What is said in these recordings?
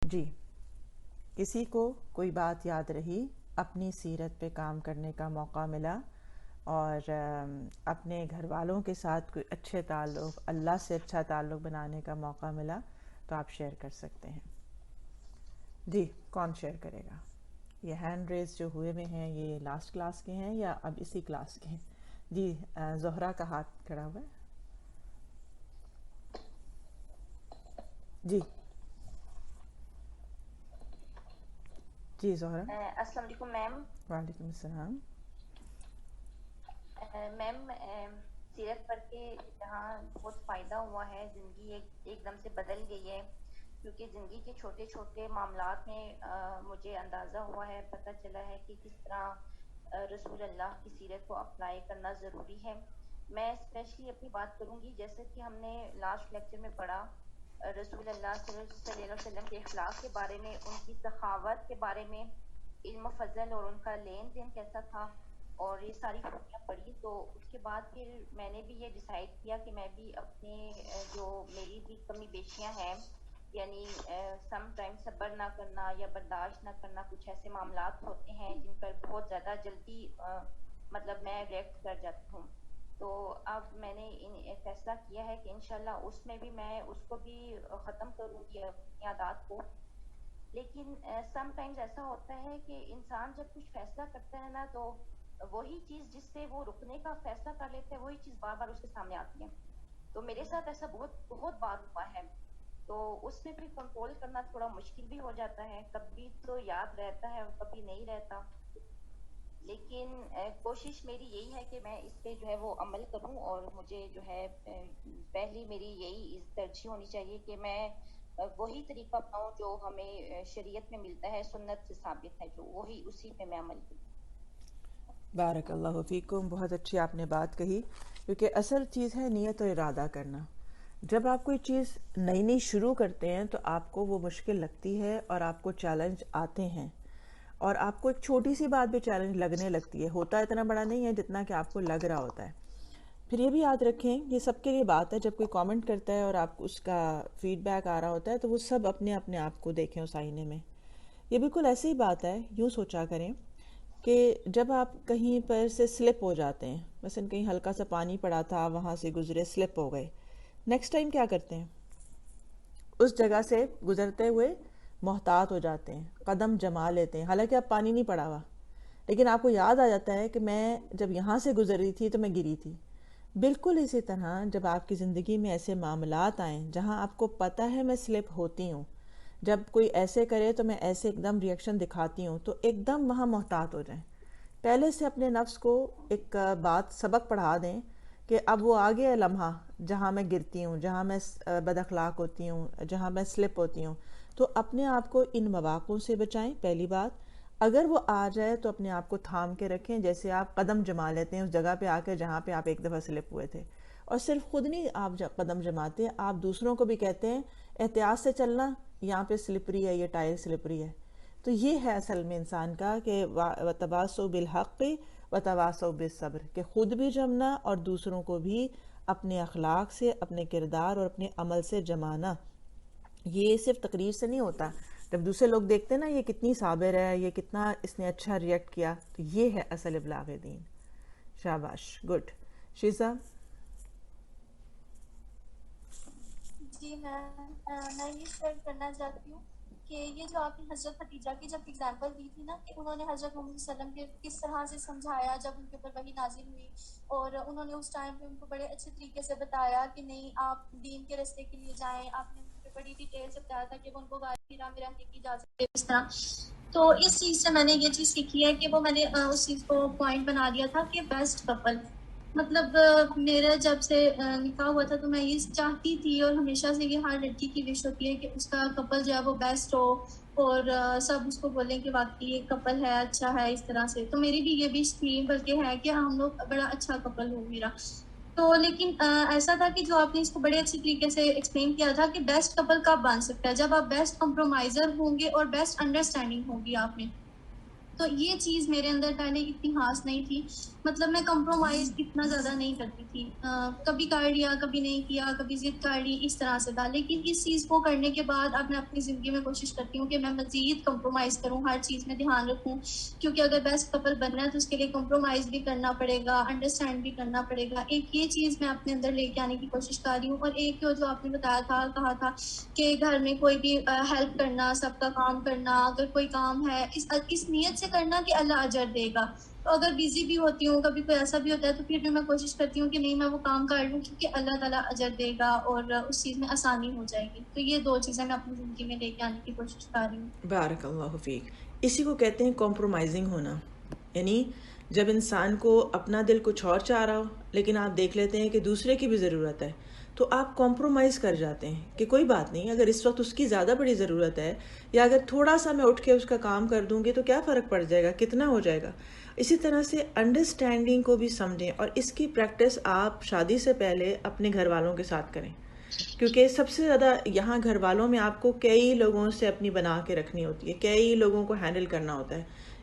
جی، کسی کو کوئی بات یاد رہی، اپنی سیرت پہ کام کرنے کا موقع ملا، اور اپنے گھر والوں کے ساتھ کوئی اچھے تعلق، اللہ سے اچھا تعلق بنانے کا موقع ملا، تو آپ شیئر کر سکتے ہیں۔ جی، کون شیئر کرے گا؟ یہ ہینڈ ریز جو ہوئے ہوئے ہیں یہ لاسٹ کلاس کے ہیں یا اب اسی کلاس کے ہیں؟ جی، زہرا کا ہاتھ کھڑا ہوا ہے۔ جی جی زہرا۔ السلام علیکم میم۔ وعلیکم السلام۔ میم، سیرت پڑھ کے جہاں بہت فائدہ ہوا ہے، زندگی ایک دم سے بدل گئی ہے، کیونکہ زندگی کے چھوٹے چھوٹے معاملات میں مجھے اندازہ ہوا ہے، پتہ چلا ہے کہ کس طرح رسول اللہ کی سیرت کو اپلائی کرنا ضروری ہے۔ میں اسپیشلی اپنی بات کروں گی، جیسے کہ ہم نے لاسٹ لیکچر میں پڑھا رسول اللہ صلی اللہ علیہ وسلم کے اخلاق کے بارے میں، ان کی سخاوت کے بارے میں، علم و فضل اور ان کا لین دین کیسا تھا، اور یہ ساری خوبیاں پڑھی۔ تو اس کے بعد پھر میں نے بھی یہ ڈیسائیڈ کیا کہ میں بھی اپنے جو میری بھی کمی بیشیاں ہیں، یعنی سم ٹائم صبر نہ کرنا یا برداشت نہ کرنا، کچھ ایسے معاملات ہوتے ہیں جن پر بہت زیادہ جلدی مطلب میں ریئیکٹ کر جاتی ہوں۔ تو اب میں نے فیصلہ کیا ہے کہ انشاءاللہ اس میں بھی میں اس کو بھی ختم کروں گی اپنی عادات کو۔ لیکن سم ٹائمز ایسا ہوتا ہے کہ انسان جب کچھ فیصلہ کرتا ہے نا، تو وہی چیز جس سے وہ رکنے کا فیصلہ کر لیتے ہیں، وہی چیز بار بار اس کے سامنے آتی ہے۔ تو میرے ساتھ ایسا بہت بہت بار ہوا ہے، تو اس میں پھر کنٹرول کرنا تھوڑا مشکل بھی ہو جاتا ہے، کبھی تو یاد رہتا ہے اور کبھی نہیں رہتا۔ لیکن کوشش میری یہی ہے کہ میں اس پہ جو ہے وہ عمل کروں، اور مجھے جو ہے پہلی میری یہی ترجیح ہونی چاہیے کہ میں وہی طریقہ اپناؤں جو ہمیں شریعت میں ملتا ہے، سنت سے ثابت ہے، جو وہی اسی پہ میں عمل کروں۔ بارک اللہ فیکم، بہت اچھی آپ نے بات کہی، کیونکہ اصل چیز ہے نیت و ارادہ کرنا۔ جب آپ کوئی چیز نئی نئی شروع کرتے ہیں تو آپ کو وہ مشکل لگتی ہے اور آپ کو چیلنج آتے ہیں، اور آپ کو ایک چھوٹی سی بات بھی چیلنج لگنے لگتی ہے، ہوتا اتنا بڑا نہیں ہے جتنا کہ آپ کو لگ رہا ہوتا ہے۔ پھر یہ بھی یاد رکھیں، یہ سب کے لیے بات ہے، جب کوئی کامنٹ کرتا ہے اور آپ اس کا فیڈ بیک آ رہا ہوتا ہے تو وہ سب اپنے اپنے آپ کو دیکھیں اس آئینے میں۔ یہ بالکل ایسی ہی بات ہے، یوں سوچا کریں کہ جب آپ کہیں پر سے سلپ ہو جاتے ہیں، مثلا کہیں ہلکا سا پانی پڑا تھا، وہاں سے گزرے، سلپ ہو گئے، نیکسٹ ٹائم کیا کرتے ہیں؟ اس جگہ سے گزرتے ہوئے محتاط ہو جاتے ہیں، قدم جما لیتے ہیں، حالانکہ اب پانی نہیں پڑا ہوا، لیکن آپ کو یاد آ جاتا ہے کہ میں جب یہاں سے گزر رہی تھی تو میں گری تھی۔ بالکل اسی طرح جب آپ کی زندگی میں ایسے معاملات آئیں جہاں آپ کو پتہ ہے میں سلپ ہوتی ہوں، جب کوئی ایسے کرے تو میں ایسے ایک دم ریئیکشن دکھاتی ہوں، تو ایک دم وہاں محتاط ہو جائیں، پہلے سے اپنے نفس کو ایک بات سبق پڑھا دیں کہ اب وہ آگے ہے لمحہ جہاں میں گرتی ہوں، جہاں میں بد اخلاق ہوتی ہوں، جہاں میں سلپ ہوتی ہوں، تو اپنے آپ کو ان مواقعوں سے بچائیں۔ پہلی بات، اگر وہ آ جائے تو اپنے آپ کو تھام کے رکھیں، جیسے آپ قدم جما لیتے ہیں اس جگہ پہ آ کے جہاں پہ آپ ایک دفعہ سلپ ہوئے تھے، اور صرف خود نہیں آپ قدم جماتے، آپ دوسروں کو بھی کہتے ہیں احتیاط سے چلنا، یہاں پہ سلپری ہے، یہ ٹائر سلپری ہے۔ تو یہ ہے اصل میں انسان کا کہ وَتَوَاصَوْا بِالْحَقِّ وَتَوَاصَوْا بِالصَّبْرِ، کہ خود بھی جمنا اور دوسروں کو بھی اپنے اخلاق سے، اپنے کردار اور اپنے عمل سے جمانا۔ یہ صرف تقریر سے نہیں ہوتا، جب دوسرے لوگ دیکھتے ہیں نا یہ کتنی صابر ہے، یہ کتنا اس نے اچھا ریئیکٹ کیا، تو یہ ہے اصل ابلاغ دین۔ شاباش، گڈ۔ شیزا؟ جی میں یہ شیئر کرنا چاہتی ہوں کہ یہ جو آپ نے حضرت خدیجہ کی جب اگزامپل دی تھی نا، کہ انہوں نے حضرت محمد صلی اللہ علیہ وسلم کے کس طرح سے سمجھایا جب ان کے اوپر وحی نازل ہوئی، اور انہوں نے اس ٹائم پہ ان کو بڑے اچھے طریقے سے بتایا کہ نہیں، آپ دین کے راستے کے لیے جائیں، آپ نے ان کو بڑی ڈیٹیل سے بتایا تھا کہ وہ ان کو غار حرا میں رہنے کی اجازت ہے، اس طرح۔ تو اس چیز سے میں نے یہ چیز سیکھی ہے کہ وہ میں نے اس چیز کو پوائنٹ بنا دیا تھا کہ بیسٹ کپل، مطلب میرا جب سے نکاح ہوا تھا تو میں یہ چاہتی تھی، اور ہمیشہ سے یہ ہر لڑکی کی وش ہوتی ہے کہ اس کا کپل جو ہے وہ بیسٹ ہو، اور سب اس کو بولیں کہ واقعی یہ کپل ہے، اچھا ہے، اس طرح سے۔ تو میری بھی یہ وش تھی، بلکہ ہے کہ ہم لوگ بڑا اچھا کپل ہو میرا۔ تو لیکن ایسا تھا کہ جو آپ نے اس کو بڑے اچھے طریقے سے ایکسپلین کیا تھا کہ بیسٹ کپل کب بن سکتا ہے، جب آپ بیسٹ کمپرومائزر ہوں گے اور بیسٹ انڈرسٹینڈنگ ہوگی آپ میں۔ تو یہ چیز میرے اندر پہلے اتنی خاص نہیں تھی، مطلب میں کمپرومائز اتنا زیادہ نہیں کرتی تھی، کبھی کر لیا کبھی نہیں کیا، کبھی ضد کر لی، اس طرح سے تھا. لیکن اس چیز کو کرنے کے بعد اب میں اپنی زندگی میں کوشش کرتی ہوں کہ میں مزید کمپرومائز کروں، ہر چیز میں دھیان رکھوں، کیونکہ اگر بیسٹ کپل بننا ہے تو اس کے لیے کمپرومائز بھی کرنا پڑے گا، انڈرسٹینڈ بھی کرنا پڑے گا. ایک یہ چیز میں اپنے اندر لے کے آنے کی کوشش کر رہی ہوں. اور ایک جو آپ نے بتایا تھا، کہا تھا کہ گھر میں کوئی بھی ہیلپ کرنا، سب کا کام کرنا، اگر کوئی کام ہے اس نیت سے کرنا کہ اللہ اجر دے گا. تو اگر بزی بھی ہوتی ہوں، کبھی کوئی ایسا بھی ہوتا ہے، تو پھر بھی میں کوشش کرتی ہوں کہ نہیں، میں وہ کام کر لوں کیونکہ اللہ تعالیٰ اجر دے گا اور اس چیز میں آسانی ہو جائے گی. تو یہ 2 چیزیں میں اپنی زندگی میں لے کے آنے کی کوشش کر رہی ہوں. بارک اللہ فیک. اسی کو کہتے ہیں کمپرومائزنگ ہونا. یعنی جب انسان کو اپنا دل کچھ اور چاہ رہا ہو، لیکن آپ دیکھ لیتے ہیں کہ دوسرے کی بھی ضرورت ہے، تو آپ کمپرومائز کر جاتے ہیں کہ کوئی بات نہیں، اگر اس وقت اس کی زیادہ بڑی ضرورت ہے، یا اگر تھوڑا سا میں اٹھ کے اس کا کام کر دوں گی تو کیا فرق پڑ جائے گا، کتنا ہو جائے گا. اسی طرح سے انڈرسٹینڈنگ کو بھی سمجھیں، اور اس کی پریکٹس آپ شادی سے پہلے اپنے گھر والوں کے ساتھ کریں، کیونکہ سب سے زیادہ یہاں گھر والوں میں آپ کو کئی لوگوں سے اپنی بنا کے رکھنی ہوتی ہے، کئی لوگوں کو ہینڈل کرنا ہوتا ہے.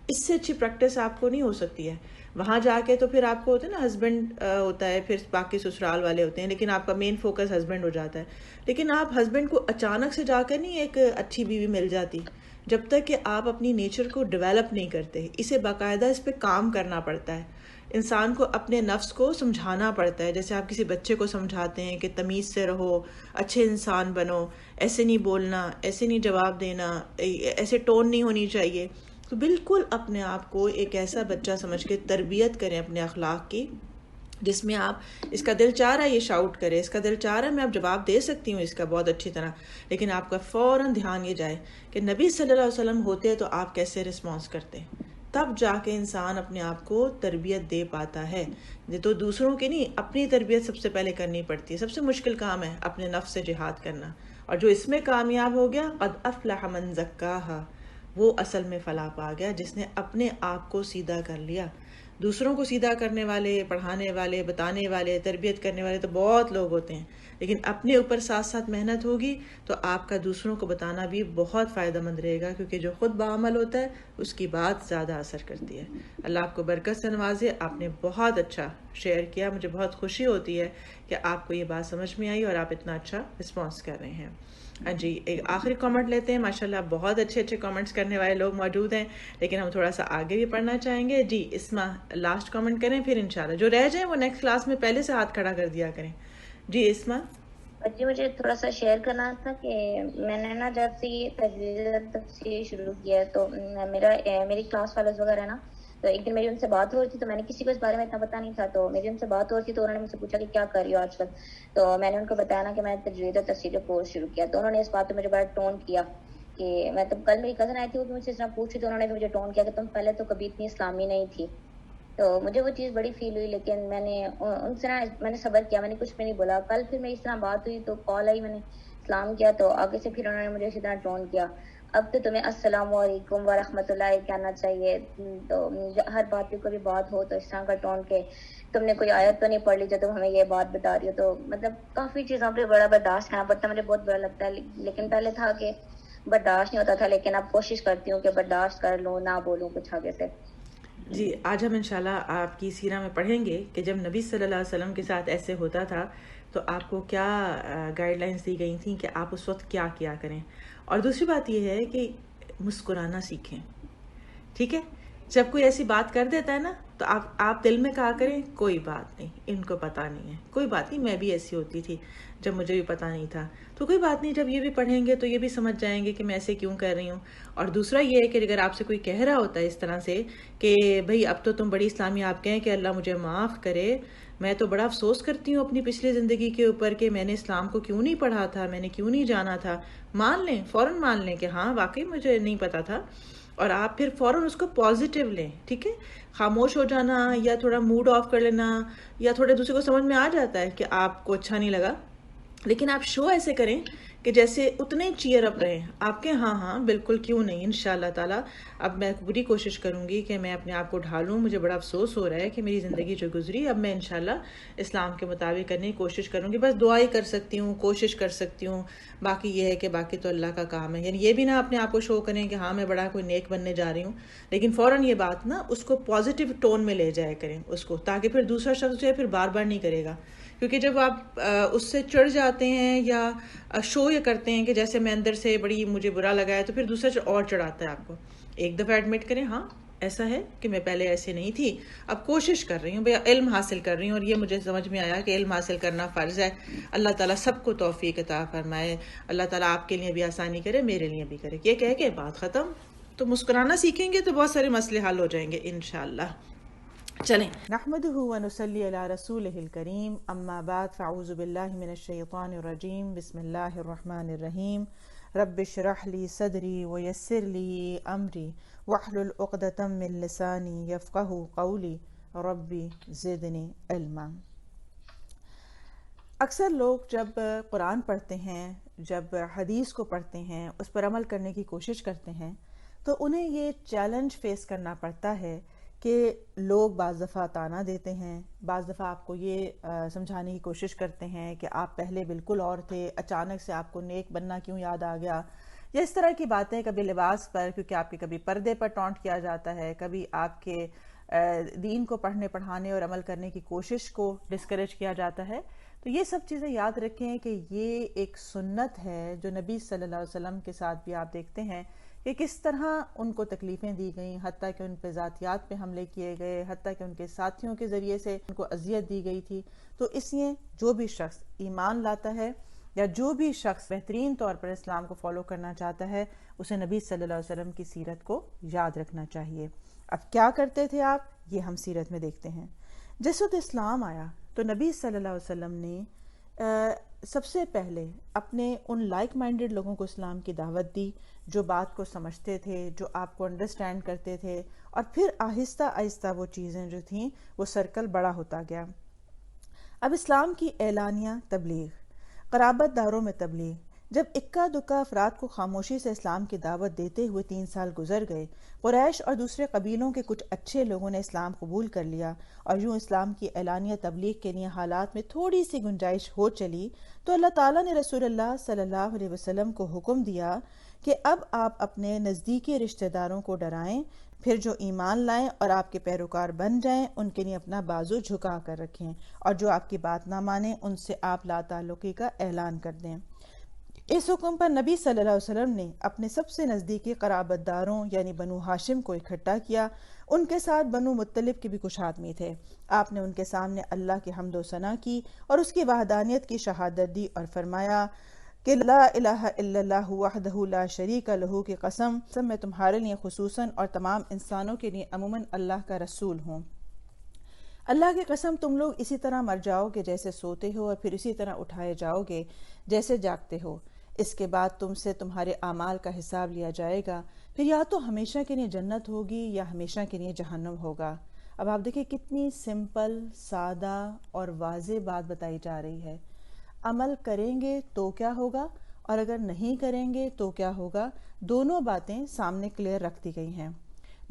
اس سے اچھی پریکٹس آپ کو نہیں ہو سکتی ہے. وہاں جا کے تو پھر آپ کو ہوتا ہے نا، ہسبینڈ ہوتا ہے، پھر باقی سسرال والے ہوتے ہیں، لیکن آپ کا مین فوکس ہسبینڈ ہو جاتا ہے. لیکن آپ ہسبینڈ کو اچانک سے جا کر نہیں ایک اچھی بیوی مل جاتی، جب تک کہ آپ اپنی نیچر کو ڈیولپ نہیں کرتے. اسے باقاعدہ اس پہ کام کرنا پڑتا ہے. انسان کو اپنے نفس کو سمجھانا پڑتا ہے، جیسے آپ کسی بچے کو سمجھاتے ہیں کہ تمیز سے رہو، اچھے انسان بنو، ایسے نہیں بولنا، ایسے نہیں جواب دینا، ایسے ٹون نہیں ہونی چاہیے. تو بالکل اپنے آپ کو ایک ایسا بچہ سمجھ کے تربیت کریں اپنے اخلاق کی، جس میں آپ اس کا دل چاہ رہا ہے یہ شاؤٹ کرے، اس کا دل چاہ رہا ہے میں اب جواب دے سکتی ہوں اس کا بہت اچھی طرح، لیکن آپ کا فوراً دھیان یہ جائے کہ نبی صلی اللہ علیہ وسلم ہوتے تو آپ کیسے رسپانس کرتے. تب جا کے انسان اپنے آپ کو تربیت دے پاتا ہے. یہ تو دوسروں کی نہیں، اپنی تربیت سب سے پہلے کرنی پڑتی ہے. سب سے مشکل کام ہے اپنے نفس سے جہاد کرنا، اور جو اس میں کامیاب ہو گیا، قد افلح من زکاہا، وہ اصل میں فلاح پا گیا جس نے اپنے آپ کو سیدھا کر لیا. دوسروں کو سیدھا کرنے والے، پڑھانے والے، بتانے والے، تربیت کرنے والے تو بہت لوگ ہوتے ہیں، لیکن اپنے اوپر ساتھ ساتھ محنت ہوگی تو آپ کا دوسروں کو بتانا بھی بہت فائدہ مند رہے گا، کیونکہ جو خود بعمل ہوتا ہے اس کی بات زیادہ اثر کرتی ہے. اللہ آپ کو برکت سے نوازے. آپ نے بہت اچھا شیئر کیا، مجھے بہت خوشی ہوتی ہے کہ آپ کو یہ بات سمجھ میں آئی اور آپ اتنا اچھا رسپانس کر رہے ہیں. جی ایک آخری کامنٹ لیتے ہیں. ماشاءاللہ بہت اچھے اچھے کامنٹس کرنے والے لوگ موجود ہیں، لیکن ہم تھوڑا سا آگے بھی پڑھنا چاہیں گے. جی اسما لاسٹ کامنٹ کریں، پھر انشاءاللہ جو رہ جائیں وہ نیکسٹ کلاس میں پہلے سے ہاتھ کھڑا کر دیا کریں. جی اسما. جی مجھے تھوڑا سا شیئر کرنا تھا کہ میں نے نا جب سے یہ تجویز تفسیر شروع کیا ہے تو میری کلاس فالوز وغیرہ نا، تو ایک دن میری ان سے بات ہو رہی تھی، تو میں نے کسی کو اس بارے میں اتنا پتہ نہیں تھا، تو میری ان سے بات ہو رہی تھی تو انہوں نے مجھ سے پوچھا کہ کیا کر رہی ہو آج کل. تو میں نے ان کو بتایا نا کہ میں تجوید اور تفسیر کا کورس شروع کیا. تو انہوں نے اس بات پہ مجھے بڑا ٹون کیا کہ میں تو کل میری کزن آئی تھی، وہ بھی مجھ سے اس طرح پوچھی، تو انہوں نے بھی مجھے ٹون کیا کہ تم پہلے تو کبھی اتنی اسلامی نہیں تھی. تو مجھے وہ چیز بڑی فیل ہوئی، لیکن میں نے ان سے نا میں نے صبر کیا، میں نے کچھ بھی نہیں بولا. کل پھر میری اس طرح بات ہوئی تو کال آئی، میں نے سلام کیا، تو آگے سے پھر انہوں نے مجھے اسی طرح ٹون کیا. اب تو تمہیں السلام علیکم ورحمۃ اللہ کہنا چاہیے. تو ہر بات پہ کوئی بات ہو تو اس طرح کا ٹون کے تم نے کوئی آیت تو نہیں پڑھ لی جو تم ہمیں یہ بات بتا رہی ہو. تو مطلب کافی چیزوں پہ بڑا برداشت کرنا پڑتا ہے، مجھے بہت برا لگتا ہے. لیکن پہلے تھا کہ برداشت نہیں ہوتا تھا، لیکن اب کوشش کرتی ہوں کہ برداشت کر لوں، نہ بولوں کچھ آگے سے. جی آج ہم انشاءاللہ آپ کی سیرہ میں پڑھیں گے کہ جب نبی صلی اللہ علیہ وسلم کے ساتھ ایسے ہوتا تھا تو آپ کو کیا گائیڈ لائنس دی گئی تھیں کہ آپ اس وقت کیا کیا کریں. اور دوسری بات یہ ہے کہ مسکرانا سیکھیں. ٹھیک ہے، جب کوئی ایسی بات کر دیتا ہے نا تو آپ دل میں کہا کریں کوئی بات نہیں، ان کو پتہ نہیں ہے، کوئی بات نہیں، میں بھی ایسی ہوتی تھی جب مجھے بھی پتہ نہیں تھا، تو کوئی بات نہیں، جب یہ بھی پڑھیں گے تو یہ بھی سمجھ جائیں گے کہ میں ایسے کیوں کر رہی ہوں. اور دوسرا یہ ہے کہ اگر آپ سے کوئی کہہ رہا ہوتا ہے اس طرح سے کہ بھئی اب تو تم بڑی اسلامی، آپ کہیں کہ اللہ مجھے معاف کرے، میں تو بڑا افسوس کرتی ہوں اپنی پچھلی زندگی کے اوپر کہ میں نے اسلام کو کیوں نہیں پڑھا تھا، میں نے کیوں نہیں جانا تھا. مان لیں، فوراً مان لیں کہ ہاں واقعی مجھے نہیں پتہ تھا، اور آپ پھر فوراً اس کو پازیٹیو لیں. ٹھیک ہے، خاموش ہو جانا یا تھوڑا موڈ آف کر لینا، یا تھوڑے دوسرے کو سمجھ میں آ جاتا ہے کہ آپ کو اچھا نہیں لگا، لیکن آپ شو ایسے کریں کہ جیسے اتنے چیئر اپ رہیں آپ کے. ہاں ہاں بالکل، کیوں نہیں، انشاءاللہ تعالیٰ. اب میں پوری کوشش کروں گی کہ میں اپنے آپ کو ڈھالوں. مجھے بڑا افسوس ہو رہا ہے کہ میری زندگی جو گزری، اب میں انشاءاللہ اسلام کے مطابق کرنے کی کوشش کروں گی. بس دعا ہی کر سکتی ہوں، کوشش کر سکتی ہوں. باقی یہ ہے کہ باقی تو اللہ کا کام ہے. یعنی یہ بھی نہ اپنے آپ کو شو کریں کہ ہاں میں بڑا کوئی نیک بننے جا رہی ہوں، لیکن فوراً یہ بات نا اس کو پازیٹیو ٹون میں لے جایا کریں اس کو، تاکہ پھر دوسرا شخص جو ہے پھر بار بار نہیں کرے گا. کیونکہ جب آپ اس سے چڑھ جاتے ہیں یا شو یہ کرتے ہیں کہ جیسے میں اندر سے بڑی مجھے برا لگا ہے، تو پھر دوسرا اور چڑھاتا ہے آپ کو. ایک دفعہ ایڈمٹ کریں ہاں ایسا ہے کہ میں پہلے ایسے نہیں تھی، اب کوشش کر رہی ہوں بھئی علم حاصل کر رہی ہوں، اور یہ مجھے سمجھ میں آیا کہ علم حاصل کرنا فرض ہے. اللہ تعالیٰ سب کو توفیق عطا فرمائے. اللہ تعالیٰ آپ کے لیے بھی آسانی کرے، میرے لیے بھی کرے. یہ کہہ کے بات ختم. تو مسکرانا سیکھیں گے تو بہت سارے مسئلے حل ہو جائیں گے انشاءاللہ. چلیں، نحمده ونصلی علی رسولہ الکریم، اما بعد، فاعوذ باللہ من الشیطان الرجیم، بسم اللہ الرحمن الرحیم. رب اشرح لی صدری ویسر لی امری واحلل عقدۃ من لسانی یفقہوا قولی ربی زدنی علما. اکثر لوگ جب قرآن پڑھتے ہیں، جب حدیث کو پڑھتے ہیں، اس پر عمل کرنے کی کوشش کرتے ہیں، تو انہیں یہ چیلنج فیس کرنا پڑتا ہے کہ لوگ بعض دفعہ طعنہ دیتے ہیں، بعض دفعہ آپ کو یہ سمجھانے کی کوشش کرتے ہیں کہ آپ پہلے بالکل اور تھے، اچانک سے آپ کو نیک بننا کیوں یاد آ گیا، یا اس طرح کی باتیں. کبھی لباس پر، کیونکہ آپ کے کبھی پردے پر ٹونٹ کیا جاتا ہے، کبھی آپ کے دین کو پڑھنے پڑھانے اور عمل کرنے کی کوشش کو ڈسکریج کیا جاتا ہے. تو یہ سب چیزیں یاد رکھیں کہ یہ ایک سنت ہے جو نبی صلی اللہ علیہ وسلم کے ساتھ بھی آپ دیکھتے ہیں کہ کس طرح ان کو تکلیفیں دی گئیں، حتیٰ کہ ان پہ ذاتیات پہ حملے کیے گئے، حتیٰ کہ ان کے ساتھیوں کے ذریعے سے ان کو اذیت دی گئی تھی. تو اس لیے جو بھی شخص ایمان لاتا ہے یا جو بھی شخص بہترین طور پر اسلام کو فالو کرنا چاہتا ہے، اسے نبی صلی اللہ علیہ وسلم کی سیرت کو یاد رکھنا چاہیے. اب کیا کرتے تھے آپ، یہ ہم سیرت میں دیکھتے ہیں. جس وقت اسلام آیا تو نبی صلی اللہ علیہ وسلم نے سب سے پہلے اپنے ان لائک مائنڈڈ لوگوں کو اسلام کی دعوت دی، جو بات کو سمجھتے تھے، جو آپ کو انڈرسٹینڈ کرتے تھے، اور پھر آہستہ آہستہ وہ چیزیں جو تھیں وہ سرکل بڑا ہوتا گیا. اب اسلام کی اعلانیہ تبلیغ، قرابت داروں میں تبلیغ. جب اکا دکا افراد کو خاموشی سے اسلام کی دعوت دیتے ہوئے 3 سال گزر گئے، قریش اور دوسرے قبیلوں کے کچھ اچھے لوگوں نے اسلام قبول کر لیا اور یوں اسلام کی اعلانیہ تبلیغ کے لیے حالات میں تھوڑی سی گنجائش ہو چلی، تو اللہ تعالیٰ نے رسول اللہ صلی اللہ علیہ وسلم کو حکم دیا کہ اب آپ اپنے نزدیکی رشتہ داروں کو ڈرائیں، پھر جو ایمان لائیں اور آپ کے پیروکار بن جائیں ان کے لیے اپنا بازو جھکا کر رکھیں، اور جو آپ کی بات نہ مانیں ان سے آپ لا تعلقی کا اعلان کر دیں. اس حکم پر نبی صلی اللہ علیہ وسلم نے اپنے سب سے نزدیکی قرابت داروں یعنی بنو ہاشم کو اکٹھا کیا. ان کے ساتھ بنو مطلب کے بھی کچھ آدمی تھے. آپ نے ان کے سامنے اللہ کی حمد و ثنا کی اور اس کی وحدانیت کی شہادت دی اور فرمایا کہ لا الہ الا اللہ وحدہ لا شریک لہ کی قسم میں تمہارے لیے خصوصاً اور تمام انسانوں کے لیے عموماً اللہ کا رسول ہوں. اللہ کی قسم تم لوگ اسی طرح مر جاؤ گے جیسے سوتے ہو، اور پھر اسی طرح اٹھائے جاؤ گے جیسے جاگتے ہو. اس کے بعد تم سے تمہارے اعمال کا حساب لیا جائے گا، پھر یا تو ہمیشہ کے لیے جنت ہوگی یا ہمیشہ کے لیے جہنم ہوگا. اب آپ دیکھیں کتنی سمپل، سادہ اور واضح بات بتائی جا رہی ہے. عمل کریں گے تو کیا ہوگا اور اگر نہیں کریں گے تو کیا ہوگا، دونوں باتیں سامنے کلیئر رکھ دی گئی ہیں.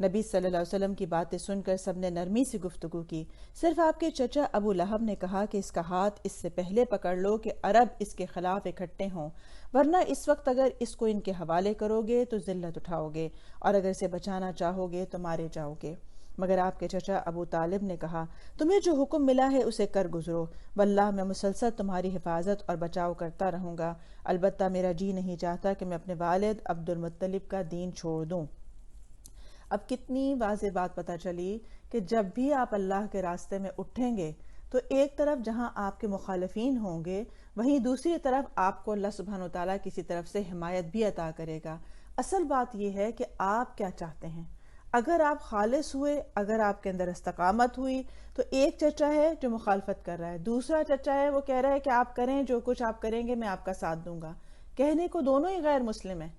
نبی صلی اللہ علیہ وسلم کی باتیں سن کر سب نے نرمی سے گفتگو کی. صرف آپ کے چچا ابو لہب نے کہا کہ اس کا ہاتھ اس سے پہلے پکڑ لو کہ عرب اس کے خلاف اکٹھے ہوں، ورنہ اس وقت اگر اس کو ان کے حوالے کرو گے تو ذلت اٹھاؤ گے، اور اگر اسے بچانا چاہو گے تو مارے جاؤ گے. مگر آپ کے چچا ابو طالب نے کہا تمہیں جو حکم ملا ہے اسے کر گزرو، واللہ میں مسلسل تمہاری حفاظت اور بچاؤ کرتا رہوں گا، البتہ میرا جی نہیں چاہتا کہ میں اپنے والد عبد المطلب کا دین چھوڑ دوں. اب کتنی واضح بات پتہ چلی کہ جب بھی آپ اللہ کے راستے میں اٹھیں گے تو ایک طرف جہاں آپ کے مخالفین ہوں گے، وہیں دوسری طرف آپ کو اللہ سبحانہ وتعالیٰ کسی طرف سے حمایت بھی عطا کرے گا. اصل بات یہ ہے کہ آپ کیا چاہتے ہیں. اگر آپ خالص ہوئے، اگر آپ کے اندر استقامت ہوئی، تو ایک چچا ہے جو مخالفت کر رہا ہے، دوسرا چچا ہے وہ کہہ رہا ہے کہ آپ کریں جو کچھ آپ کریں گے میں آپ کا ساتھ دوں گا. کہنے کو دونوں ہی غیر مسلم ہیں.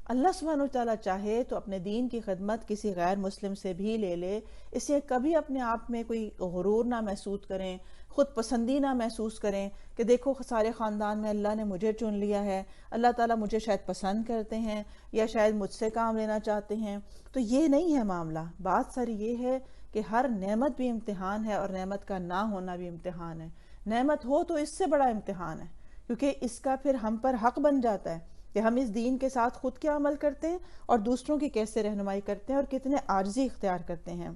اللہ سبحانہ وتعالیٰ چاہے تو اپنے دین کی خدمت کسی غیر مسلم سے بھی لے لے، اسے کبھی اپنے آپ میں کوئی غرور نہ محسوس کریں، خود پسندی نہ محسوس کریں کہ دیکھو سارے خاندان میں اللہ نے مجھے چن لیا ہے، اللہ تعالیٰ مجھے شاید پسند کرتے ہیں یا شاید مجھ سے کام لینا چاہتے ہیں۔ تو یہ نہیں ہے معاملہ، بات ساری یہ ہے کہ ہر نعمت بھی امتحان ہے اور نعمت کا نہ ہونا بھی امتحان ہے۔ نعمت ہو تو اس سے بڑا امتحان ہے، کیونکہ اس کا پھر ہم پر حق بن جاتا ہے کہ ہم اس دین کے ساتھ خود کیا عمل کرتے ہیں اور دوسروں کی کیسے رہنمائی کرتے ہیں اور کتنے عاجزی اختیار کرتے ہیں۔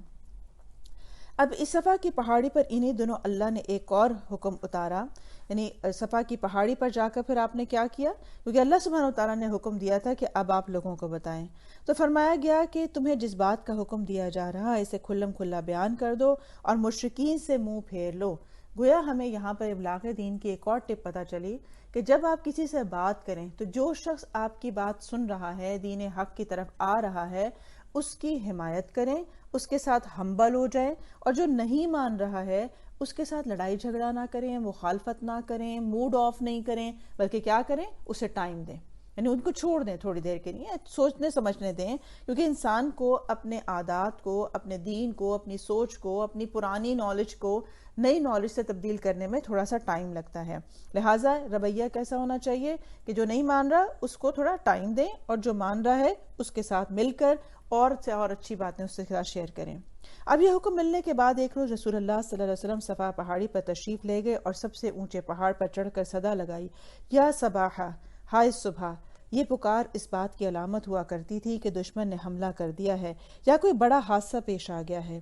اب اس صفا کی پہاڑی پر انہی دنوں اللہ نے ایک اور حکم اتارا، یعنی صفا کی پہاڑی پر جا کر پھر آپ نے کیا کیا، کیونکہ اللہ سبحانہ وتعالیٰ نے حکم دیا تھا کہ اب آپ لوگوں کو بتائیں، تو فرمایا گیا کہ تمہیں جس بات کا حکم دیا جا رہا ہے اسے کھلم کھلا بیان کر دو اور مشرکین سے منہ پھیر لو۔ گویا ہمیں یہاں پر ابلاغ دین کی ایک اور ٹپ پتہ چلی کہ جب آپ کسی سے بات کریں تو جو شخص آپ کی بات سن رہا ہے، دین حق کی طرف آ رہا ہے، اس کی حمایت کریں، اس کے ساتھ ہمبل ہو جائیں، اور جو نہیں مان رہا ہے اس کے ساتھ لڑائی جھگڑا نہ کریں، مخالفت نہ کریں، موڈ آف نہیں کریں، بلکہ کیا کریں، اسے ٹائم دیں، یعنی ان کو چھوڑ دیں تھوڑی دیر کے لیے، سوچنے سمجھنے دیں، کیونکہ انسان کو اپنے عادات کو، اپنے دین کو، اپنی سوچ کو، اپنی پرانی نالج کو نئی نالج سے تبدیل کرنے میں تھوڑا سا ٹائم لگتا ہے۔ لہٰذا رویہ کیسا ہونا چاہیے کہ جو نہیں مان رہا اس کو تھوڑا ٹائم دیں، اور جو مان رہا ہے اس کے ساتھ مل کر اور سے اور اچھی باتیں اس کے ساتھ شیئر کریں۔ اب یہ حکم ملنے کے بعد ایک روز رسول اللہ صلی اللہ علیہ وسلم صفا پہاڑی پر تشریف لے گئے اور سب سے اونچے پہاڑ پر چڑھ کر صدا لگائی، یا صباحا، ہائے صبح۔ یہ پکار اس بات کی علامت ہوا کرتی تھی کہ دشمن نے حملہ کر دیا ہے یا کوئی بڑا حادثہ پیش آ گیا ہے۔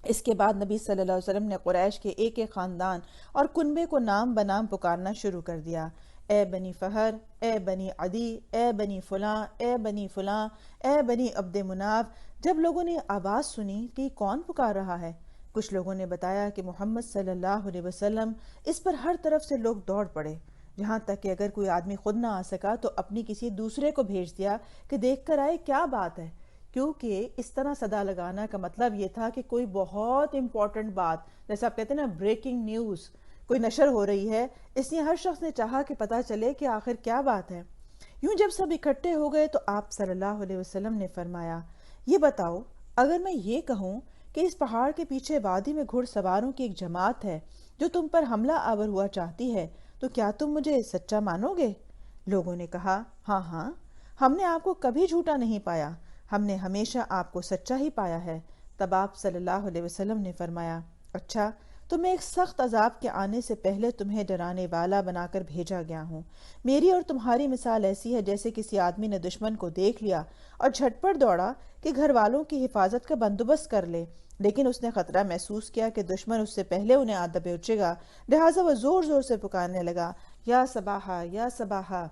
اس کے بعد نبی صلی اللہ علیہ وسلم نے قریش کے ایک ایک خاندان اور کنبے کو نام بنام پکارنا شروع کر دیا، اے بنی فہر، اے بنی عدی، اے بنی فلاں، اے بنی فلاں، اے بنی عبد مناف۔ جب لوگوں نے آواز سنی کہ کون پکار رہا ہے، کچھ لوگوں نے بتایا کہ محمد صلی اللہ علیہ وسلم۔ اس پر ہر طرف سے لوگ دوڑ پڑے، یہاں تک کہ اگر کوئی آدمی خود نہ آ سکا تو اپنی کسی دوسرے کو بھیج دیا کہ دیکھ کر آئے کیا بات ہے، کیونکہ اس طرح صدا لگانا کا مطلب یہ تھا کہ کوئی بہت امپورٹنٹ بات، جیسے آپ کہتے ہیں نا بریکنگ نیوز، کوئی نشر ہو رہی ہے، اس لیے ہر شخص نے چاہا کہ پتہ چلے کہ آخر کیا بات ہے۔ یوں جب سب اکٹھے ہو گئے تو آپ صلی اللہ علیہ وسلم نے فرمایا، یہ بتاؤ، اگر میں یہ کہوں کہ اس پہاڑ کے پیچھے وادی میں گھڑ سواروں کی ایک جماعت ہے جو تم پر حملہ آور ہوا چاہتی ہے، تو کیا تم مجھے سچا مانو گے؟ لوگوں نے کہا، ہاں ہاں، ہم نے آپ کو کبھی جھوٹا نہیں پایا، ہم نے ہمیشہ آپ کو سچا ہی پایا ہے۔ تب آپ صلی اللہ علیہ وسلم نے فرمایا، اچھا، تو میں ایک سخت عذاب کے آنے سے پہلے تمہیں ڈرانے والا بنا کر بھیجا گیا ہوں۔ میری اور تمہاری مثال ایسی ہے جیسے کسی آدمی نے دشمن کو دیکھ لیا اور جھٹ پٹ دوڑا کہ گھر والوں کی حفاظت کا بندوبست کر لے، لیکن اس نے خطرہ محسوس کیا کہ دشمن اس سے پہلے انہیں آ دبوچے گا، لہٰذا وہ زور زور سے پکارنے لگا، یا صباحا، یا صباحا۔